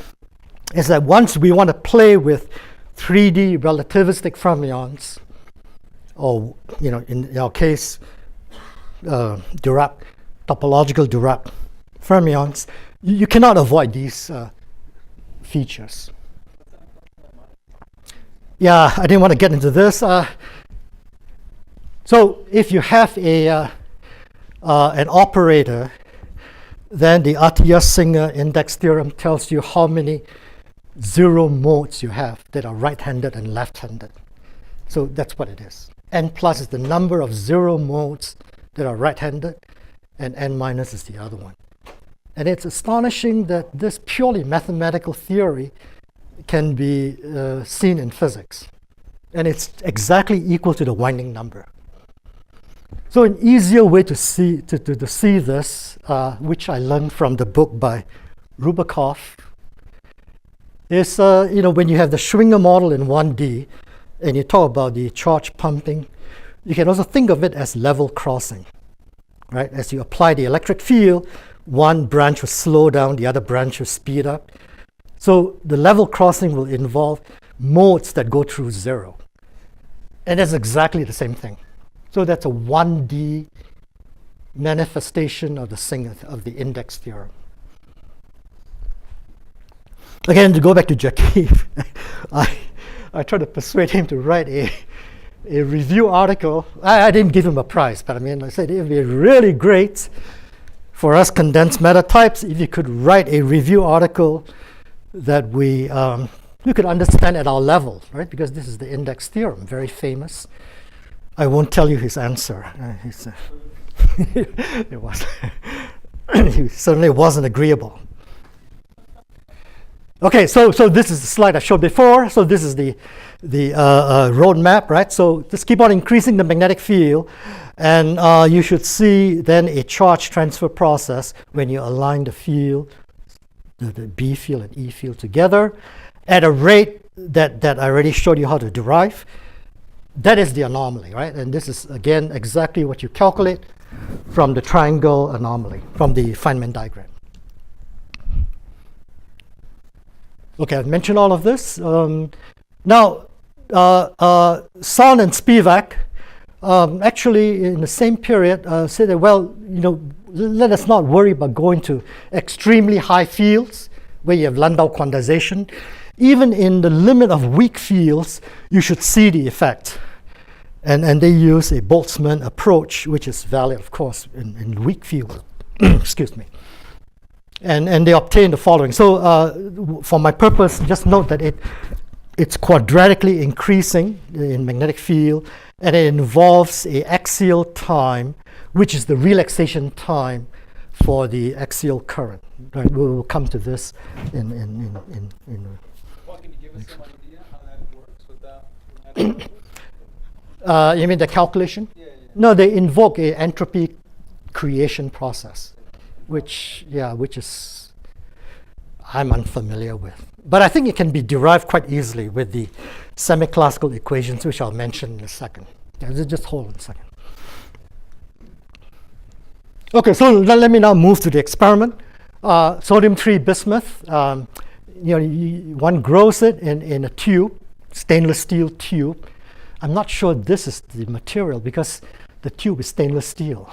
is that once we want to play with 3D relativistic fermions, or in our case, Dirac, topological Dirac fermions, you cannot avoid these features. Yeah, I didn't want to get into this. So if you have an operator, then the Atiyah-Singer index theorem tells you how many zero modes you have that are right-handed and left-handed. So that's what it is. N plus is the number of zero modes that are right-handed, and n minus is the other one. And it's astonishing that this purely mathematical theory can be seen in physics. And it's exactly equal to the winding number. So an easier way to see this, which I learned from the book by Rubakov, is when you have the Schwinger model in 1D, and you talk about the charge pumping, you can also think of it as level crossing, right? As you apply the electric field, one branch will slow down, the other branch will speed up. So the level crossing will involve modes that go through zero. And that's exactly the same thing. So that's a 1D manifestation of the index theorem. Again, to go back to Jackie, I tried to persuade him to write a review article. I didn't give him a prize, but I said it would be really great for us condensed matter types if you could write a review article that we could understand at our level, right? Because this is the index theorem, very famous. I won't tell you his answer. It was he certainly wasn't agreeable. Okay, so this is the slide I showed before. So this is the roadmap, right? So just keep on increasing the magnetic field, and you should see then a charge transfer process when you align the field, the B field and E field together, at a rate that I already showed you how to derive. That is the anomaly, right? And this is, again, exactly what you calculate from the triangle anomaly, from the Feynman diagram. Okay, I've mentioned all of this. Now, Son and Spivak actually, in the same period, said that, well, let us not worry about going to extremely high fields where you have Landau quantization. Even in the limit of weak fields, you should see the effect. And they use a Boltzmann approach, which is valid, of course, in weak fields. Excuse me. And they obtain the following. So for my purpose, just note that it's quadratically increasing in magnetic field, and it involves a axial time, which is the relaxation time for the axial current. Right? We will come to this in Well, can you give us some idea how that works without? You mean the calculation? Yeah. No, they invoke a entropy creation process, which is I'm unfamiliar with. But I think it can be derived quite easily with the semi-classical equations, which I'll mention in a second. Yeah, just hold on a second. Okay, so let me now move to the experiment. Sodium-3 bismuth. One grows it in a tube, stainless steel tube. I'm not sure this is the material because the tube is stainless steel.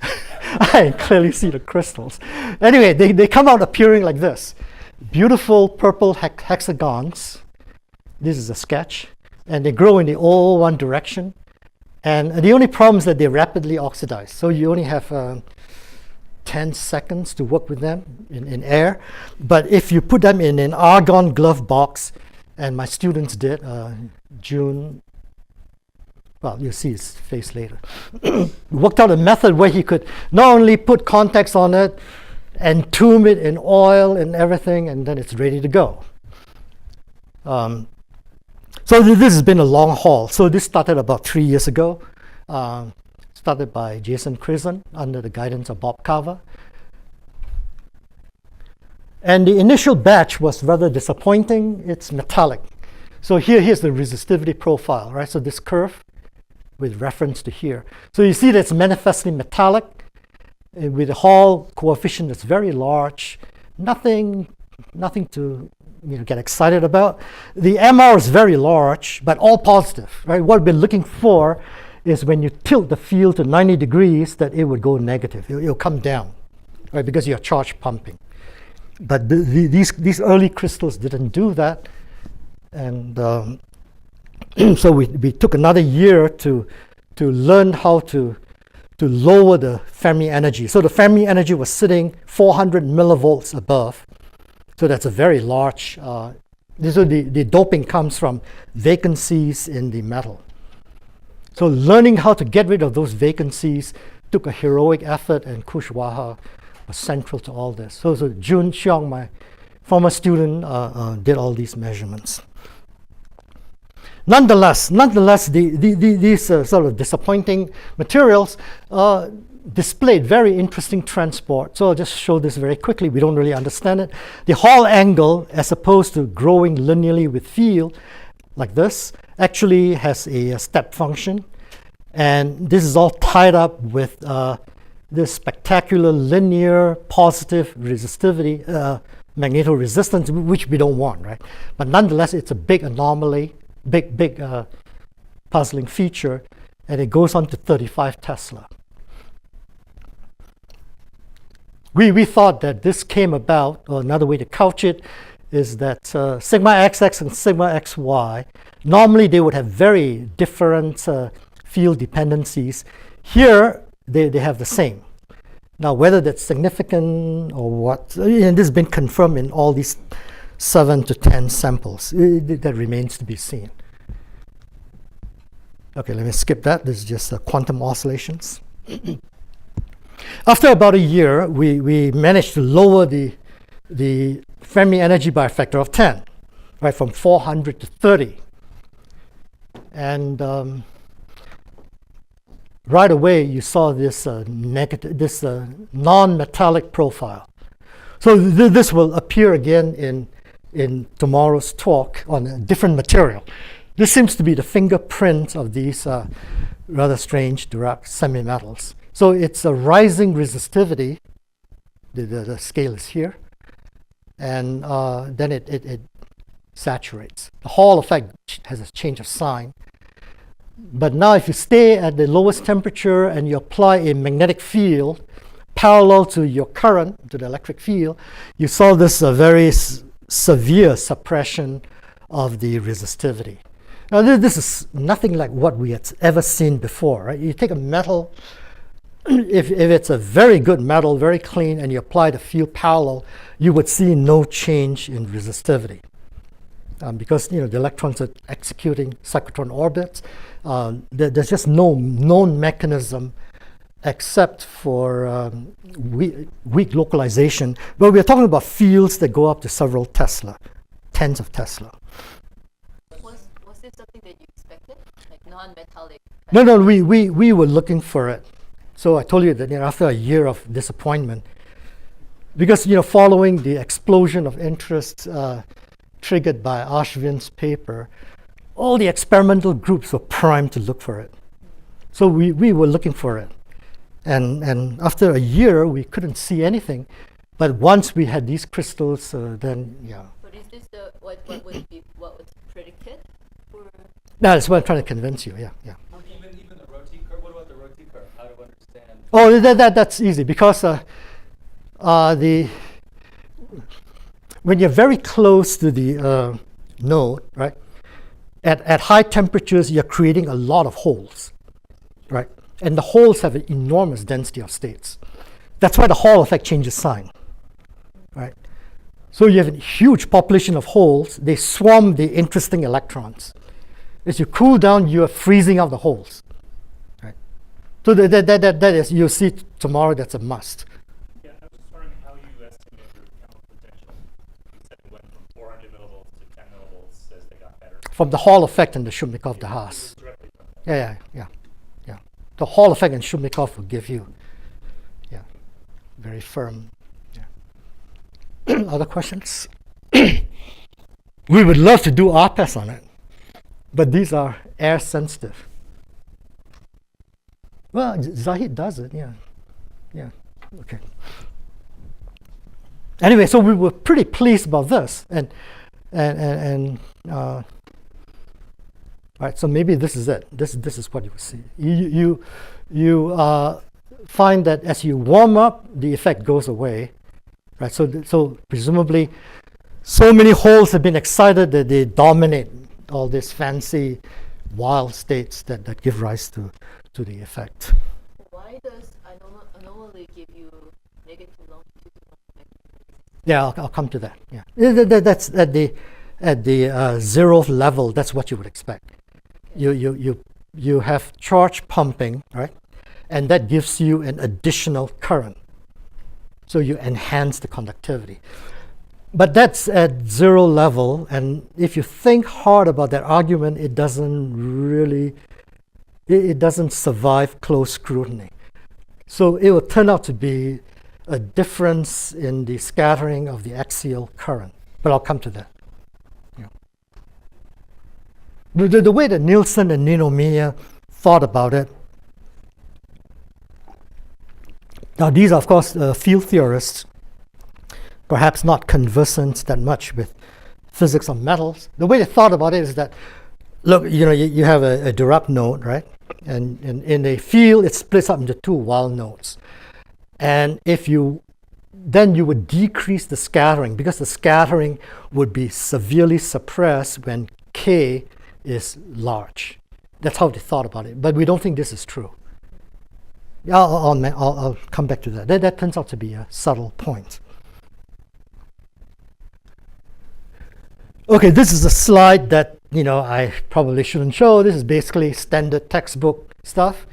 I can clearly see the crystals. Anyway, they come out appearing like this. Beautiful purple hexagons. This is a sketch. And they grow in the all one direction. And the only problem is that they rapidly oxidize. So you only have 10 seconds to work with them in air. But if you put them in an argon glove box, and my students did, June, well, you'll see his face later, worked out a method where he could not only put contacts on it, entomb it in oil and everything, and then it's ready to go. So this has been a long haul. So this started about 3 years ago. Started by Jason Crison under the guidance of Bob Carver. And the initial batch was rather disappointing. It's metallic. So here's the resistivity profile, right? So this curve with reference to here. So you see that it's manifestly metallic with a Hall coefficient that's very large. nothing to get excited about. The MR is very large, but all positive, right? What we're looking for is when you tilt the field to 90 degrees, that it would go negative. It'll come down, right? Because you're charge pumping. But these early crystals didn't do that, and so we took another year to learn how to lower the Fermi energy. So the Fermi energy was sitting 400 millivolts above. So that's a very large, so the doping comes from vacancies in the metal. So learning how to get rid of those vacancies took a heroic effort, and Kushwaha was central to all this. So Jun Xiong, my former student, did all these measurements. Nonetheless, these sort of disappointing materials displayed very interesting transport. So I'll just show this very quickly. We don't really understand it. The Hall angle, as opposed to growing linearly with field, like this, actually has a step function. And this is all tied up with this spectacular linear positive resistivity, magnetoresistance, which we don't want, right? But nonetheless, it's a big anomaly, big puzzling feature, and it goes on to 35 Tesla. We thought that this came about, or another way to couch it is that sigma xx and sigma xy, normally they would have very different field dependencies. Here, they have the same. Now, whether that's significant or what, and this has been confirmed in all these 7 to 10 samples. That remains to be seen. Okay, let me skip that. This is just quantum oscillations. After about a year, we managed to lower the Fermi energy by a factor of 10, right, from 400 to 30. And right away, you saw this non-metallic profile. So this will appear again in tomorrow's talk on a different material. This seems to be the fingerprint of these rather strange Dirac semimetals. So it's a rising resistivity. The scale is here. And then it saturates. The Hall effect has a change of sign. But now if you stay at the lowest temperature and you apply a magnetic field parallel to your current, to the electric field, you saw this very severe suppression of the resistivity. Now this is nothing like what we had ever seen before, right? You take a metal, if it's a very good metal, very clean, and you apply the field parallel, you would see no change in resistivity. Because the electrons are executing cyclotron orbits. There's just no known mechanism except for weak localization. But we're talking about fields that go up to several Tesla, tens of Tesla. Was this something that you expected, like non-metallic? No, we were looking for it. So I told you that after a year of disappointment, because following the explosion of interest triggered by Ashwin's paper, all the experimental groups were primed to look for it. So we were looking for it. And after a year, we couldn't see anything. But once we had these crystals, then, yeah. But is this what was predicted? Or? That's what I'm trying to convince you, yeah. Even the Roti curve, what about the Roti curve? How to understand? Oh, that's easy, because when you're very close to the node, right, at high temperatures, you're creating a lot of holes, right? And the holes have an enormous density of states. That's why the Hall effect changes sign, right? So you have a huge population of holes. They swarm the interesting electrons. As you cool down, you are freezing out the holes, right? So that is, you'll see tomorrow, that's a must. Yeah, I was just wondering how you estimate your chemical potential. You said it went from 400 millivolts to 10 millivolts as they got better. From the Hall effect and the Shumikov-de-Haas. Directly from that. Yeah. The Hall effect and Shumikov will give you, very firm. Yeah. Other questions? We would love to do Arpes on it, but these are air sensitive. Well, Zahid does it, yeah. Okay. Anyway, so we were pretty pleased about this, right, so maybe this is it. This is what you will see. You find that as you warm up, the effect goes away, right? So presumably, so many holes have been excited that they dominate all these fancy wild states that give rise to the effect. Why does anomaly give you negative longitudinal effect? Yeah, I'll come to that. Yeah, that's at the zeroth level. That's what you would expect. You have charge pumping, right, and that gives you an additional current. So you enhance the conductivity. But that's at zero level, and if you think hard about that argument, it doesn't really, it doesn't survive close scrutiny. So it will turn out to be a difference in the scattering of the axial current. But I'll come to that. Yeah. The way that Nielsen and Ninomiya thought about it. Now these are, of course, field theorists, perhaps not conversant that much with physics of metals. The way they thought about it is that, look, you have a Dirac node, right? And in a field, it splits up into two Weyl nodes. And then you would decrease the scattering, because the scattering would be severely suppressed when K is large. That's how they thought about it. But we don't think this is true. I'll come back to that. That turns out to be a subtle point. Okay, this is a slide that I probably shouldn't show. This is basically standard textbook stuff,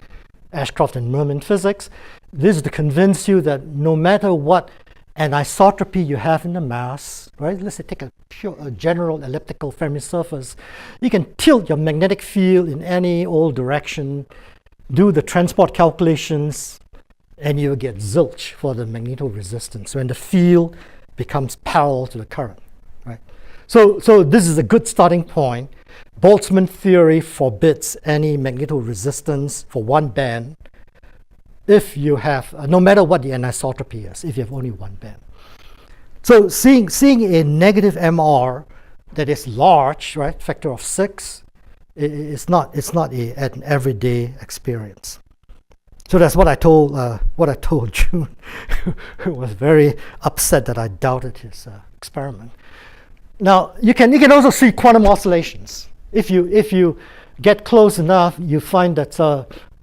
Ashcroft and Mermin physics. This is to convince you that no matter what anisotropy you have in the mass, right? Let's say take a general elliptical Fermi surface, you can tilt your magnetic field in any old direction, do the transport calculations, and you will get zilch for the magnetoresistance when the field becomes parallel to the current, right? So this is a good starting point. Boltzmann theory forbids any magnetoresistance for one band if you have, no matter what the anisotropy is, if you have only one band. So seeing a negative MR that is large, right, factor of 6, it's not an everyday experience. So that's what I told June, who was very upset that I doubted his experiment. Now you can also see quantum oscillations. If you get close enough, you find that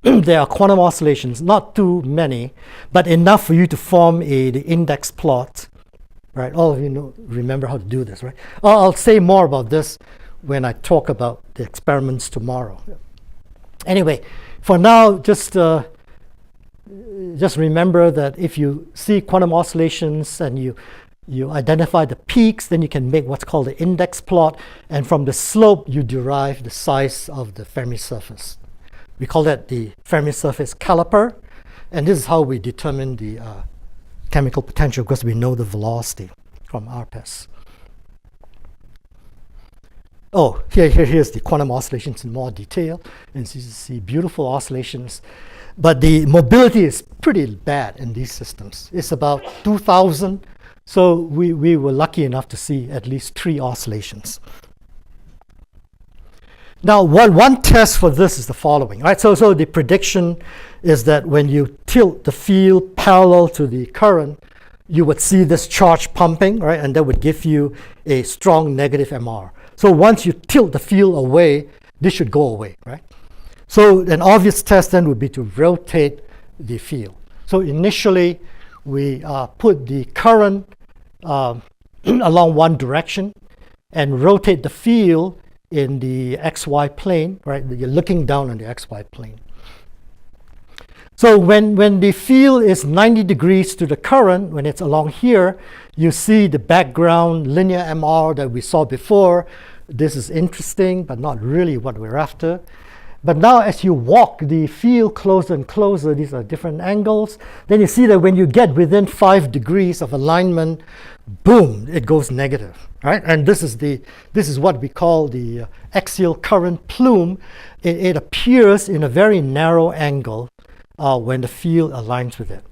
there are quantum oscillations, not too many, but enough for you to form the index plot, right? All of you remember how to do this, right? I'll say more about this when I talk about the experiments tomorrow. Anyway, for now, just remember that if you see quantum oscillations and you identify the peaks, then you can make what's called the index plot, and from the slope you derive the size of the Fermi surface. We call that the Fermi surface caliper, and this is how we determine the chemical potential, because we know the velocity from Arpes. Oh, here's the quantum oscillations in more detail, and so you see beautiful oscillations, but the mobility is pretty bad in these systems. It's about 2,000. So we were lucky enough to see at least 3 oscillations. Now, one test for this is the following, right? So the prediction is that when you tilt the field parallel to the current, you would see this charge pumping, right? And that would give you a strong negative MR. So once you tilt the field away, this should go away, right? So an obvious test then would be to rotate the field. So initially, we put the current along one direction and rotate the field in the XY plane, right? You're looking down on the XY plane. So when the field is 90 degrees to the current, when it's along here, you see the background linear MR that we saw before. This is interesting, but not really what we're after. But now as you walk the field closer and closer, these are different angles, then you see that when you get within 5 degrees of alignment, boom, it goes negative, right? And this is what we call the axial current plume. It appears in a very narrow angle when the field aligns with it.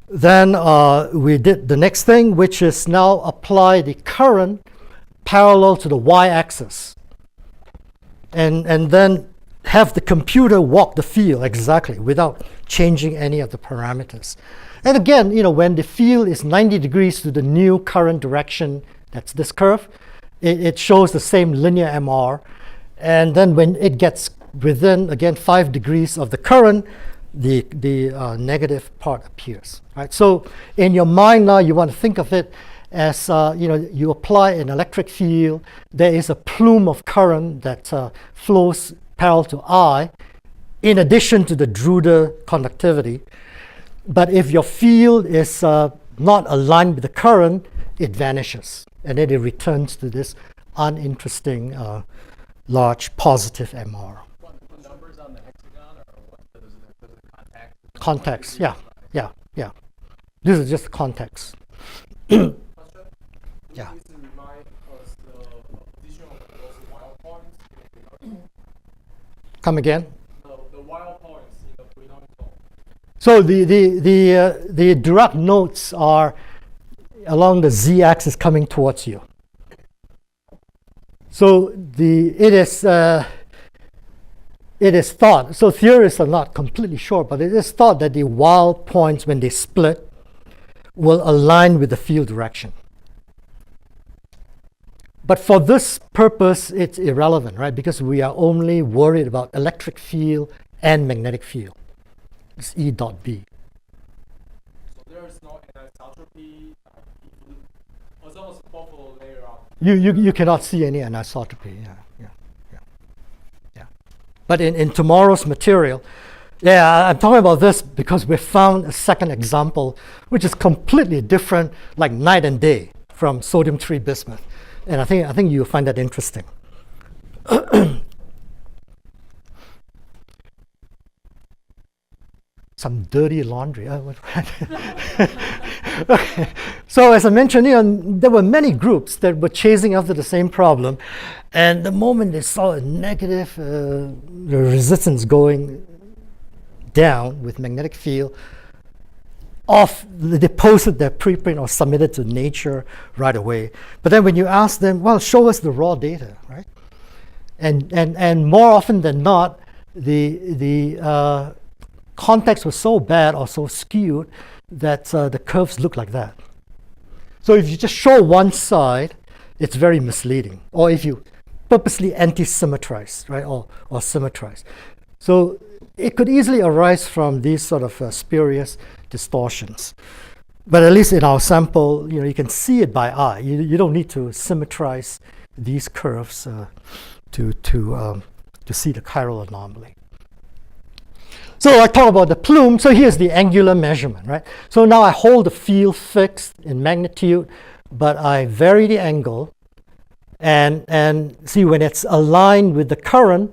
then we did the next thing, which is now apply the current parallel to the y-axis. And then have the computer walk the field exactly without changing any of the parameters. And again, when the field is 90 degrees to the new current direction, that's this curve, it shows the same linear MR. And then when it gets within, again, 5 degrees of the current, the negative part appears. Right? So in your mind now, you want to think of it as, you apply an electric field. There is a plume of current that flows parallel to I, in addition to the Drude conductivity. But if your field is not aligned with the current, it vanishes. And then it returns to this uninteresting large positive MR. What, the numbers on the hexagon, or what? Those are the contacts? Context, yeah. This is just context. Question? Yeah. Please remind us the position of those wild points in the polynomial. Come again? The wild points in the polynomial. So the Dirac nodes are along the z-axis coming towards you. So it is thought, so theorists are not completely sure, but it is thought that the wild points, when they split, will align with the field direction. But for this purpose, it's irrelevant, right? Because we are only worried about electric field and magnetic field. It's E dot B. So there is no anisotropy. As long as both will layer up. You cannot see any anisotropy. Yeah. But in tomorrow's material, I'm talking about this because we found a second example, which is completely different, like night and day, from sodium 3 bismuth. And I think you'll find that interesting. Some dirty laundry. Okay. So as I mentioned, there were many groups that were chasing after the same problem. And the moment they saw a negative the resistance going down with magnetic field, they posted their preprint or submitted to Nature right away. But then when you ask them, well, show us the raw data, right? And more often than not, the context was so bad or so skewed that the curves look like that. So if you just show one side, it's very misleading. Or if you purposely anti-symmetrize, right, or symmetrize. So it could easily arise from these sort of spurious distortions. But at least in our sample, you can see it by eye. You don't need to symmetrize these curves to see the chiral anomaly. So I talk about the plume. So here's the angular measurement, right? So now I hold the field fixed in magnitude, but I vary the angle. And see, when it's aligned with the current,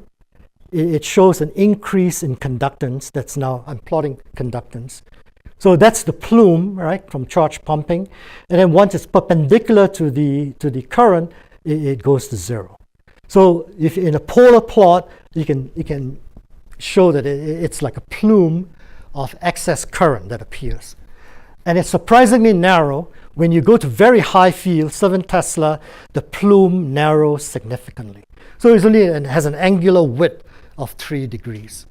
it shows an increase in conductance. That's now, I'm plotting conductance. So that's the plume, right, from charge pumping. And then once it's perpendicular to the current, it goes to 0. So if in a polar plot, you can show that it's like a plume of excess current that appears. And it's surprisingly narrow. When you go to very high field, 7 Tesla, the plume narrows significantly. So it has an angular width of 3 degrees.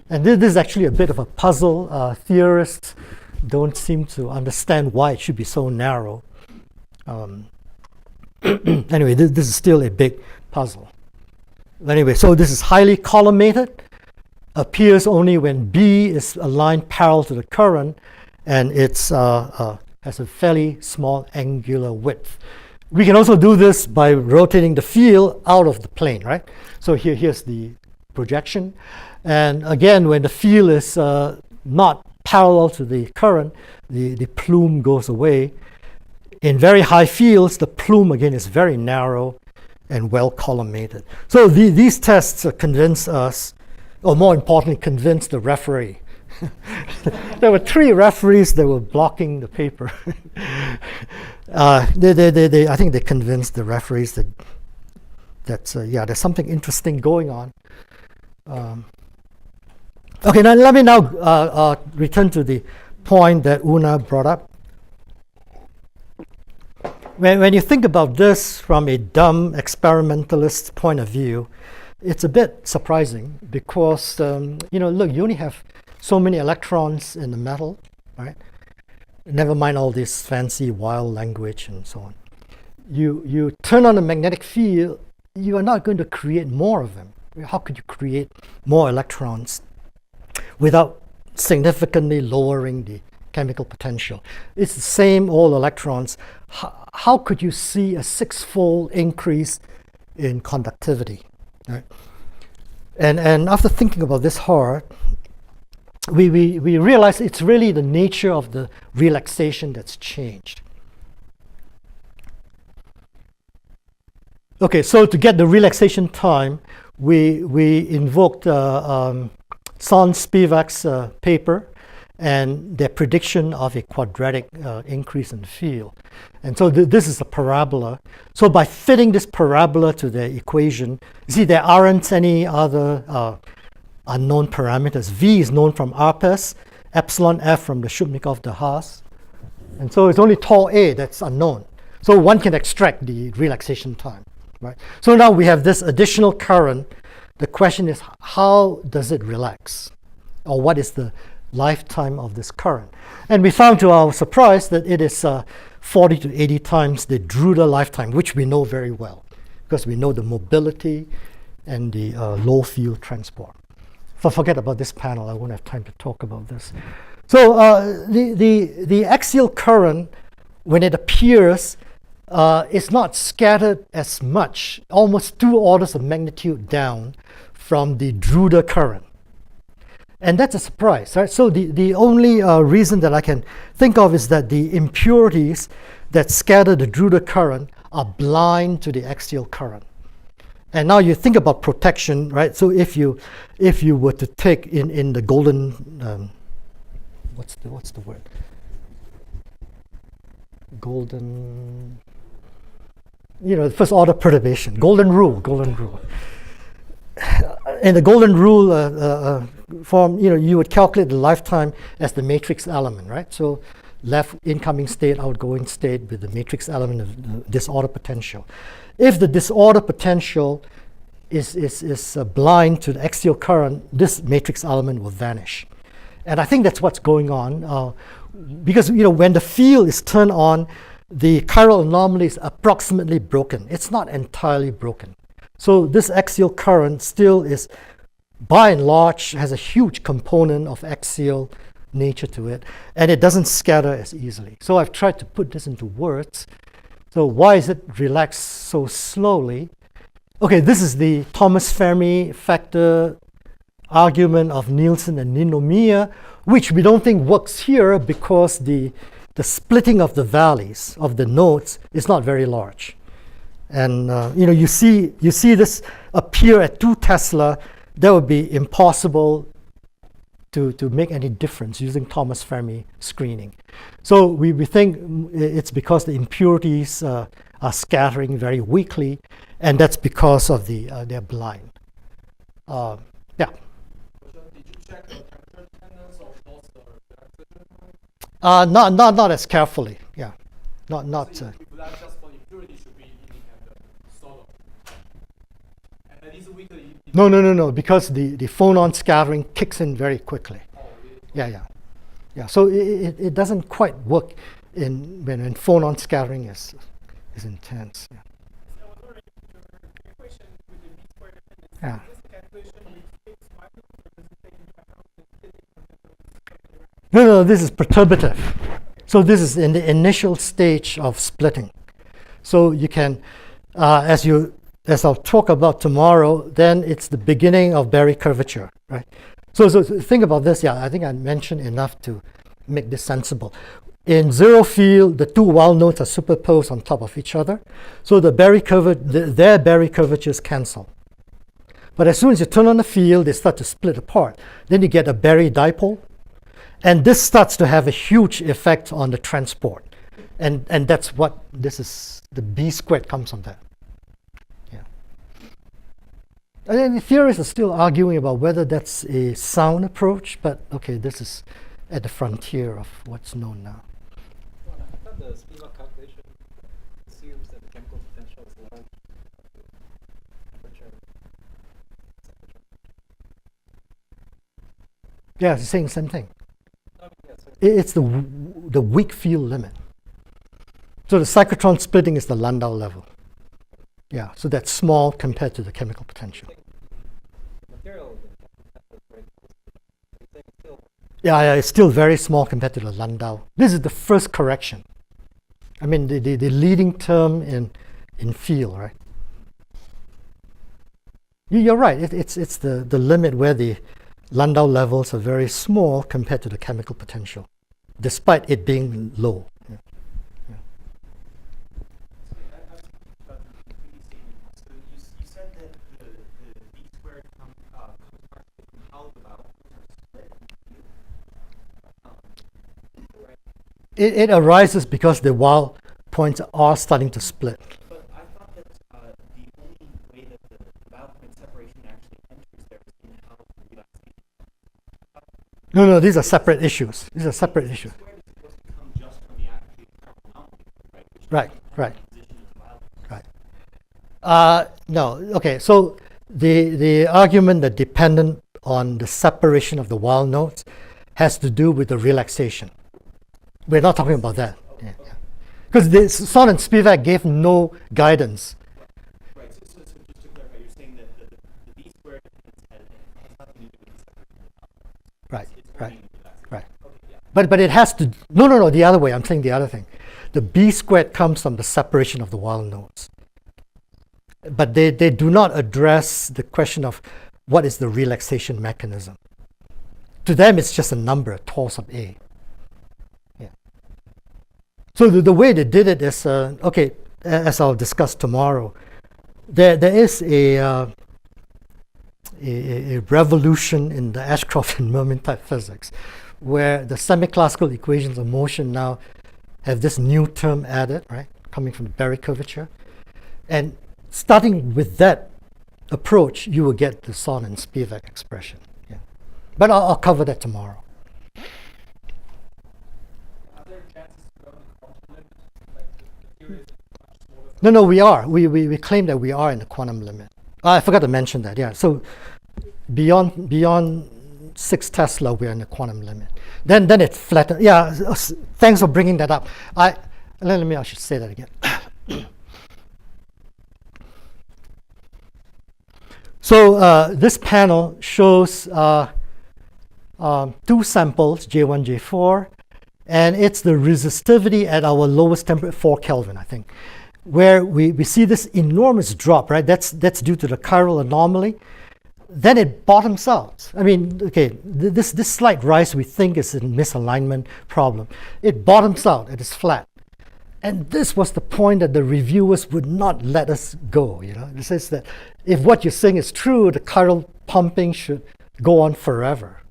And this is actually a bit of a puzzle. Theorists don't seem to understand why it should be so narrow. Anyway, this is still a big puzzle. Anyway, so this is highly collimated. Appears only when B is aligned parallel to the current, and it's has a fairly small angular width. We can also do this by rotating the field out of the plane, right? So here's the projection. And again, when the field is not parallel to the current, the plume goes away. In very high fields, the plume, again, is very narrow and well collimated. So these tests convince us, or more importantly, convince the referee. There were 3 referees that were blocking the paper. I think they convinced the referees that there's something interesting going on. Okay, now let me return to the point that Una brought up. When you think about this from a dumb experimentalist point of view, it's a bit surprising because, look, you only have so many electrons in the metal, right? Never mind all this fancy Weyl language and so on. You turn on a magnetic field, you are not going to create more of them. How could you create more electrons without significantly lowering the chemical potential? It's the same all electrons. How could you see a 6-fold increase in conductivity? Right? And after thinking about this hard, we realize it's really the nature of the relaxation that's changed. Okay, so to get the relaxation time, we invoked Son Spivak's paper and their prediction of a quadratic increase in the field. And so this is a parabola. So by fitting this parabola to the equation, you see there aren't any other unknown parameters. V is known from Arpes, epsilon f from the Shubnikov de Haas. And so it's only tau A that's unknown. So one can extract the relaxation time. Right? So now we have this additional current. The question is, how does it relax? Or what is the lifetime of this current? And we found to our surprise that it is 40 to 80 times the Drude lifetime, which we know very well, because we know the mobility and the low field transport. Forget about this panel. I won't have time to talk about this. So the axial current, when it appears, is not scattered as much, almost 2 orders of magnitude down from the Drude current. And that's a surprise, right? So the only reason that I can think of is that the impurities that scatter the Drude current are blind to the axial current. And now you think about protection, right? So if you were to take in the golden, what's the word? Golden, the first order perturbation, golden rule. In the golden rule form, you would calculate the lifetime as the matrix element, right? So left incoming state, outgoing state with the matrix element of disorder potential. If the disorder potential is blind to the axial current, this matrix element will vanish. And I think that's what's going on because when the field is turned on, the chiral anomaly is approximately broken. It's not entirely broken. So this axial current still is, by and large, has a huge component of axial nature to it, and it doesn't scatter as easily. So I've tried to put this into words. So why is it relaxed so slowly? Okay, this is the Thomas Fermi factor argument of Nielsen and Ninomiya, which we don't think works here because the splitting of the valleys of the nodes is not very large. And you see this appear at 2 Tesla. That would be impossible to make any difference using Thomas Fermi screening. So we think it's because the impurities are scattering very weakly, and that's because of they're blind. Yeah. Did you check the temperature dependence of those relaxation? Not as carefully. Yeah. Not. So if that's just for impurity, should be independent, sort of. And then these weakly. No, because the phonon scattering kicks in very quickly. Oh, really? Yeah. So it doesn't quite work when phonon scattering is intense. Yeah. So I was wondering, your equation with the B-square dependence, Yeah. is this calculation with fixed values, or does it take into account the splitting of the No, this is perturbative. So this is in the initial stage of splitting. So you can, as I'll talk about tomorrow, then it's the beginning of Berry curvature, right? So think about this. Yeah, I think I mentioned enough to make this sensible. In zero field, the 2 Weyl nodes are superposed on top of each other. So their Berry curvatures cancel. But as soon as you turn on the field, they start to split apart. Then you get a Berry dipole. And this starts to have a huge effect on the transport. And that's what this is, the B squared comes from that. Yeah. And then the theorists are still arguing about whether that's a sound approach, but okay, this is at the frontier of what's known now. Well, I thought the Spivak calculation assumes that the chemical potential is large. Temperature. Yeah, it's saying the same thing. Yeah, so It's the weak field limit. So the cyclotron splitting is the Landau level. Yeah, so that's small compared to the chemical potential. material is very close. So you're saying it's still Yeah, it's still very small compared to the Landau. This is the first correction. I mean, the leading term in field, right? You're right. It's the limit where the Landau levels are very small compared to the chemical potential, despite it being low. Yeah. So you said that the b squared comes from how the vowels are split. It arises because the Weyl points are starting to split. But I thought that the only way that the vowel point separation actually enters there is in how the relaxation. No, these are separate issues. These are separate issues. Squared is supposed to come just from the actual chiral anomaly, right? Which Right, depends on right. the position of the vowel. Right. No, okay, so the argument that dependent on the separation of the Weyl nodes has to do with the relaxation. We're not talking about that. Because the Son and Spivak gave no guidance. Right. So just to clarify, you're saying that the b squared has nothing to do with the separation of the vowel. Right, It's right, only relaxation. right. Okay. Yeah. But it has to, no, the other way, I'm saying the other thing. The B squared comes from the separation of the Weyl nodes. But they do not address the question of what is the relaxation mechanism. To them, it's just a number, tau sub A. Yeah. So the way they did it is, okay, as I'll discuss tomorrow, there is a revolution in the Ashcroft and Mermin type physics, where the semi-classical equations of motion now have this new term added, right, coming from the Berry curvature. And starting with that approach, you will get the Son and Spivak expression. Yeah. But I'll cover that tomorrow. Are there chances to go in the quantum limit? Like the theory is much smaller. No, we are. We claim that we are in the quantum limit. I forgot to mention that, yeah. So beyond 6 Tesla, we're in the quantum limit. Then it flattens. Yeah, thanks for bringing that up. I should say that again. So this panel shows 2 samples, J1, J4, and it's the resistivity at our lowest temperature, 4 Kelvin, I think, where we see this enormous drop, right? That's due to the chiral anomaly. Then it bottoms out. I mean, okay, this slight rise we think is a misalignment problem. It bottoms out, it is flat. And this was the point that the reviewers would not let us go. It says that if what you're saying is true, the chiral pumping should go on forever.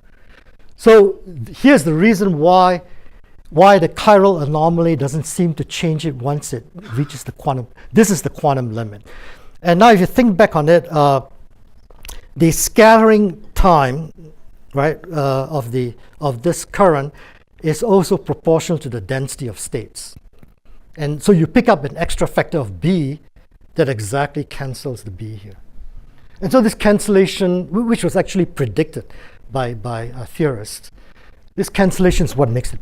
So here's the reason why the chiral anomaly doesn't seem to change it once it reaches the quantum. This is the quantum limit. And now if you think back on it, the scattering time, right, of this current is also proportional to the density of states. And so you pick up an extra factor of B that exactly cancels the B here. And so this cancellation, which was actually predicted by theorists, this cancellation is what makes it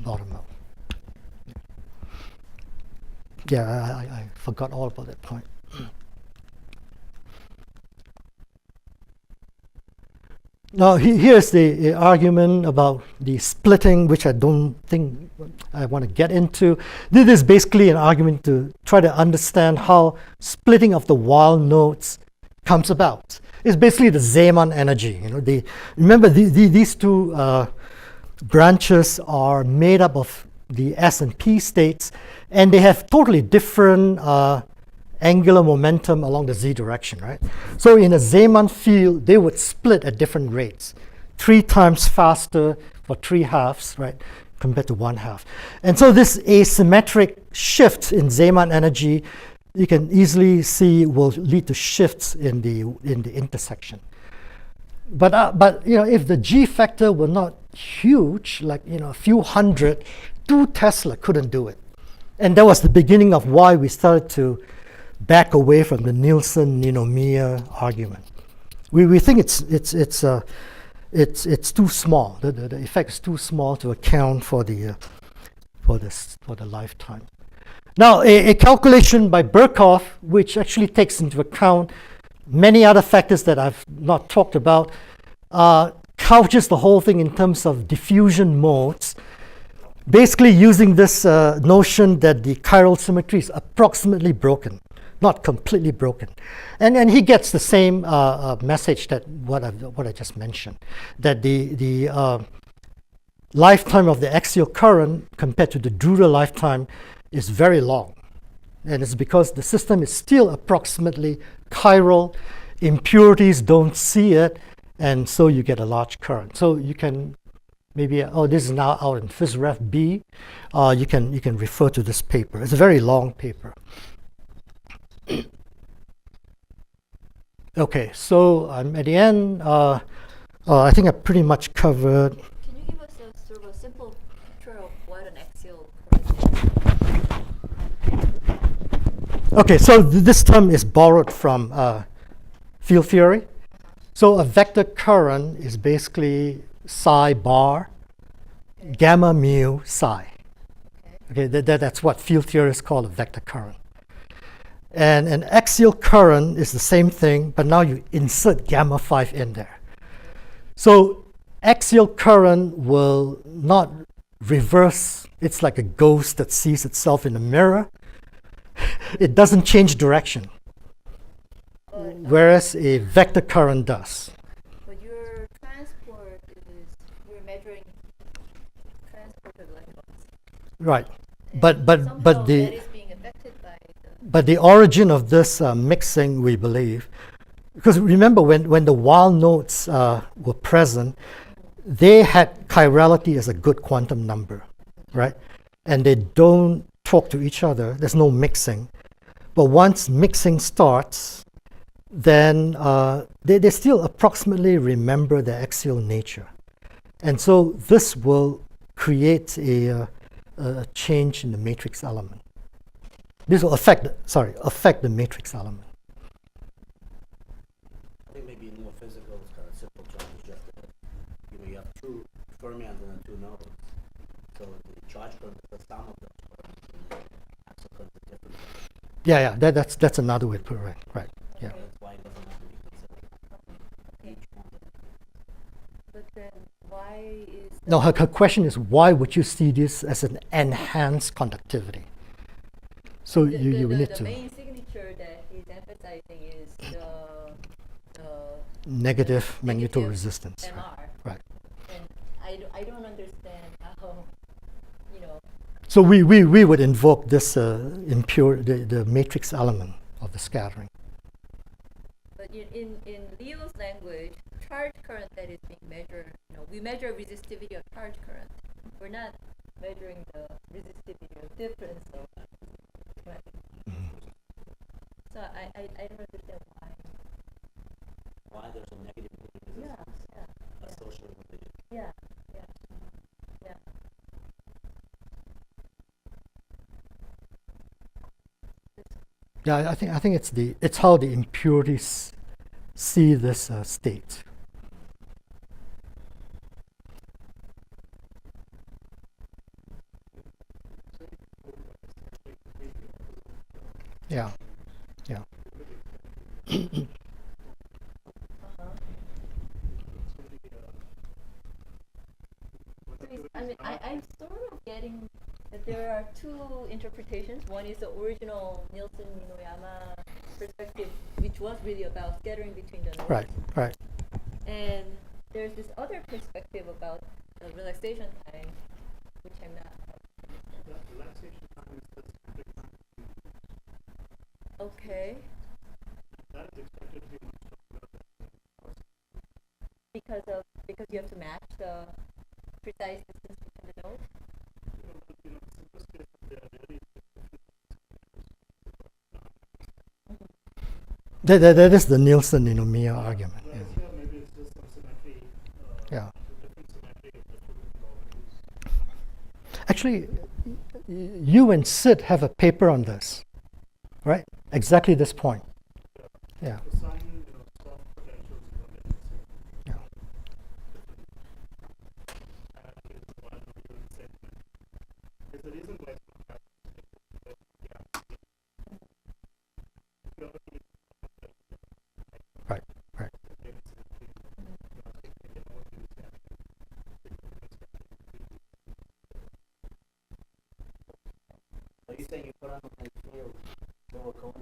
bottom out. Yeah, I forgot all about that point. Now, here's the argument about the splitting, which I don't think I want to get into. This is basically an argument to try to understand how splitting of the Weyl nodes comes about. It's basically the Zeeman energy. Remember, these 2 branches are made up of the S and P states, and they have totally different angular momentum along the z direction, right? So in a Zeeman field, they would split at different rates, 3 times faster for 3 halves, right, compared to 1 half. And so this asymmetric shift in Zeeman energy, you can easily see will lead to shifts in the intersection. But if the G factor were not huge, like a few hundred, 2 Tesla couldn't do it. And that was the beginning of why we started to back away from the Nielsen-Ninomiya argument. We think it's too small. The effect is too small to account for the lifetime. Now, a calculation by Birkhoff, which actually takes into account many other factors that I've not talked about, couches the whole thing in terms of diffusion modes, basically using this notion that the chiral symmetry is approximately broken, not completely broken. And he gets the same message that what I just mentioned, that the lifetime of the axial current compared to the Drude lifetime is very long. And it's because the system is still approximately chiral, impurities don't see it, and so you get a large current. So you can maybe, this is now out in PhysRef B. You can refer to this paper. It's a very long paper. Okay, so I'm at the end. I think I pretty much covered. Can you give us a sort of a simple picture of what an axial current is? Okay, so this term is borrowed from field theory. So a vector current is basically psi bar, gamma mu psi. Okay, that's what field theorists call a vector current. And an axial current is the same thing, but now you insert gamma 5 in there. So axial current will not reverse. It's like a ghost that sees itself in a mirror. It doesn't change direction, whereas a vector current does. But your transport is, you're measuring transport of electrons. Right, And but somehow the that is being affected by the. but the origin of this mixing, we believe, because remember when the Weyl nodes were present, they had chirality as a good quantum number, right? And they don't talk to each other. There's no mixing. But once mixing starts, then they still approximately remember the axial nature. And so this will create a change in the matrix element. This will affect the matrix element. I think maybe in more physical, simple terms, just that, you have two fermions and then two nodes. So the charge current is the sum of those fermions, and the axial current is different. Yeah, that's another way to put it, right? Yeah. That's why it doesn't have to be considered each one. But then why is. No, her question is, why would you see this as an enhanced conductivity? So you need The to main signature that he's emphasizing is the negative negative magnetoresistance. MR. Right. And I don't understand how, So we would invoke this the matrix element of the scattering. But in Leo's language, charge current that is being measured, we measure resistivity of charge current. We're not measuring the resistivity of difference of. Right. So I don't understand why. Why there's a negative resistance associated with the Yeah. Yeah, I think it's how the impurities see this state. Yeah. I'm sort of getting that there are two interpretations. One is the original Nielsen-Ninomiya perspective, which was really about scattering between the nodes. Right. And there's this other perspective about the relaxation time, which I'm not. Relaxation time is the standard time. Okay. That is expected to be much stronger. Because you have to match the precise distance between the nodes. Simplest case of the really That is the Nielsen-Ninomiya argument. Whereas here maybe it's just some symmetry. Yeah. Different symmetry of the two Actually, you and Sid have a paper on this, right? Exactly this point. Yeah. So some, soft potentials in the magnetic field. Yeah. Is one you would say. There's a reason why it's not happening. Right. Right. Are you saying you put on the field, they were going,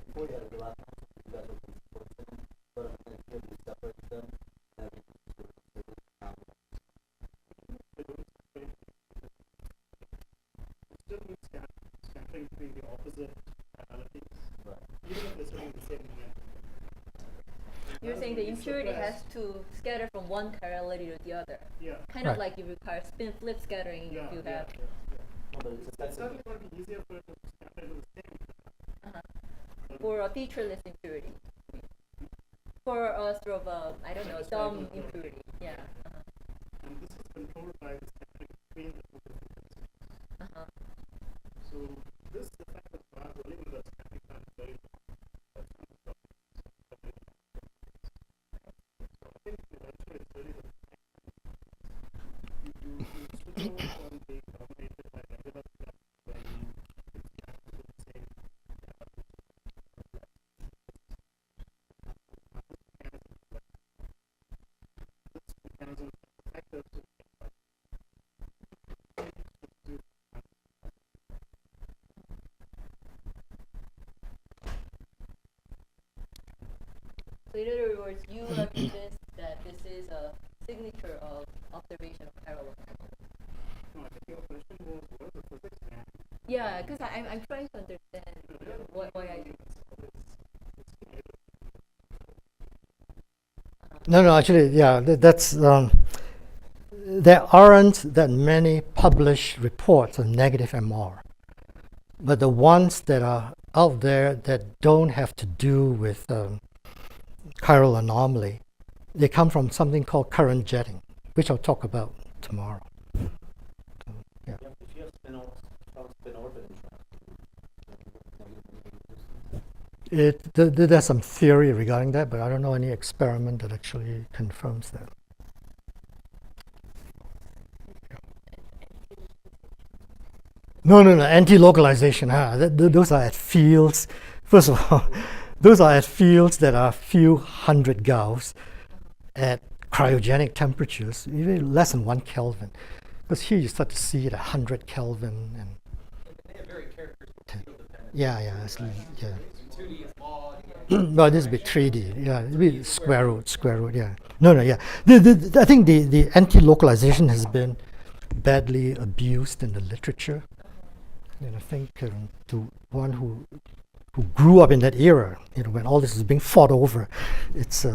before you had a Dirac constant, you guys were supporting them, put on the field, you separate them, and everything is sort of considered anomaly. Still need scattering between the opposite polarities, Right. even if they're serving the same momentum. You're saying the impurity has to scatter from one chirality to the other. Yeah. Kind Right. of like you require spin flip scattering if you have. No, but it's It's effectively, certainly going to be easier for it to scatter into the same. For a featureless impurity. For a sort of a, I don't know, dumb impurity. Yeah. And this is controlled by the scattering between the two frequencies. Uh-huh. So this effect of bar only when the scattering time is very long. That's when it's dropping. So I think eventually it's really the you switch over from being dominated by regular flux when it's scatters with the same this mechanism is effective to So in other words, you are convinced that this is a signature of observation of chiral anomaly. no, I think your question was what is the physics behind it? Yeah, because I'm trying to understand why I do. No, actually, yeah, that's there aren't that many published reports on negative MR, but the ones that are out there that don't have to do with chiral anomaly, they come from something called current jetting, which I'll talk about tomorrow. Yeah. if you have spin orbit There's some theory regarding that, but I don't know any experiment that actually confirms that. No, anti-localization. Those are at fields. First of all, those are at fields that are a few hundred Gauss at cryogenic temperatures, even less than 1 Kelvin. Because here you start to see it at 100 Kelvin. And They have very characteristic field dependence. yeah. In 2D it's log. No, this would be 3D. Yeah, it would be square root. Yeah. No, yeah. I think the anti-localization has been badly abused in the literature. And I think to one who grew up in that era, when all this is being fought over, it's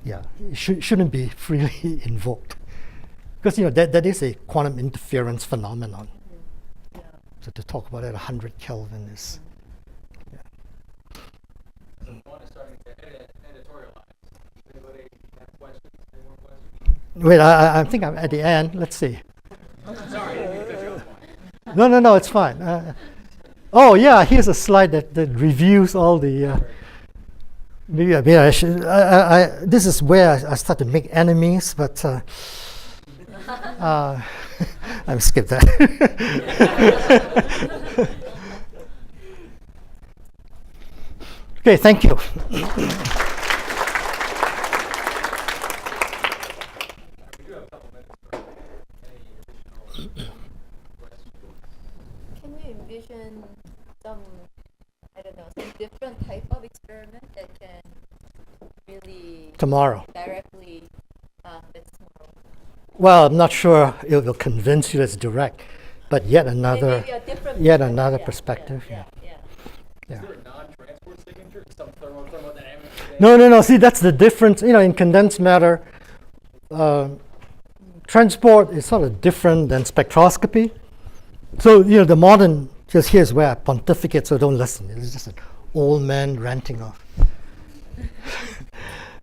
it shouldn't be freely invoked, because that is a quantum interference phenomenon. Yeah. So to talk about it at 100 Kelvin is. So one is starting to editorialize. Anybody have questions? Any more questions? Wait, I think I'm at the end. Let's see. Sorry, I didn't cut you off. No, it's fine. Oh yeah, here's a slide that reviews all the. Maybe I should. This is where I start to make enemies, but I'm skip that. Okay, thank you. We do have a couple minutes for any additional questions. Can you envision some, I don't know, some different type of experiment that can really Tomorrow. directly, that's tomorrow. Well, I'm not sure it will convince you it's direct, but yet another Maybe a different perspective. perspective. Yeah. Is there a non-transport signature? Some thermodynamics thing? No. See, that's the difference. In condensed matter, transport is sort of different than spectroscopy. So, the modern, just here's where I pontificate, so don't listen. It's just an old man ranting off.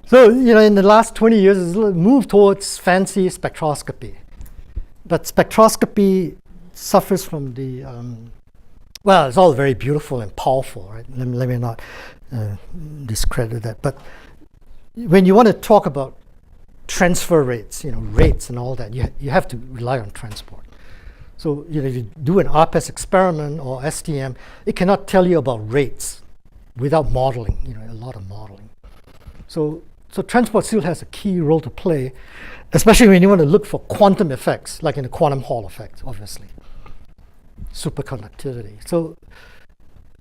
So, in the last 20 years, it's moved towards fancy spectroscopy. but spectroscopy suffers from the well, it's all very beautiful and powerful, right? Let me not discredit that. But when you want to talk about transfer rates, rates and all that, you have to rely on transport. So if you do an Arpes experiment or STM, it cannot tell you about rates without modeling, a lot of modeling. So transport still has a key role to play, especially when you want to look for quantum effects, like in the quantum Hall effect, obviously. Superconductivity. So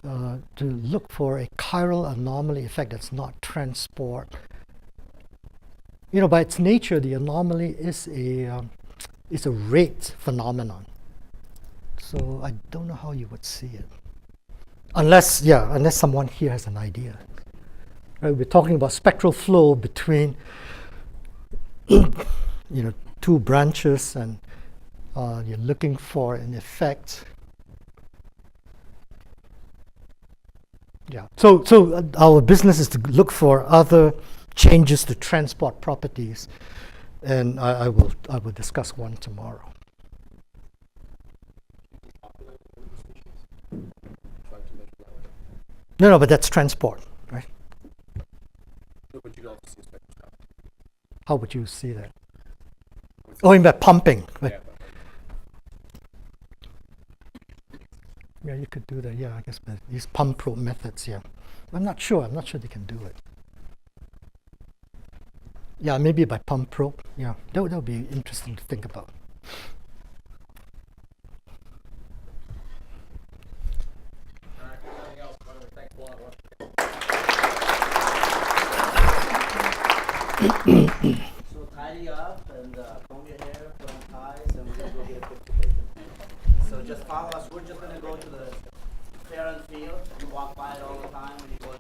to look for a chiral anomaly effect that's not transport, by its nature, the anomaly is a rate phenomenon. So I don't know how you would see it, unless someone here has an idea. Right? We're talking about spectral flow between two branches, and you're looking for an effect. Yeah. So our business is to look for other changes to transport properties, and I will discuss one tomorrow. No, but that's transport, right? No, but you'd also see spectroscopy. How would you see that? Oh, in that pumping. Right? Yeah, Yeah, you could do that. Yeah, I guess these pump probe methods. Yeah, I'm not sure they can do it. Yeah, maybe by pump probe. Yeah, that would be interesting to think about. All right, anything else? Why don't we thank Juan once again? So tidy up and comb your hair, put on ties, and we're going to go get a picture taken. So just follow us. We're just going to go to the fair and field. You walk by it all the time when you go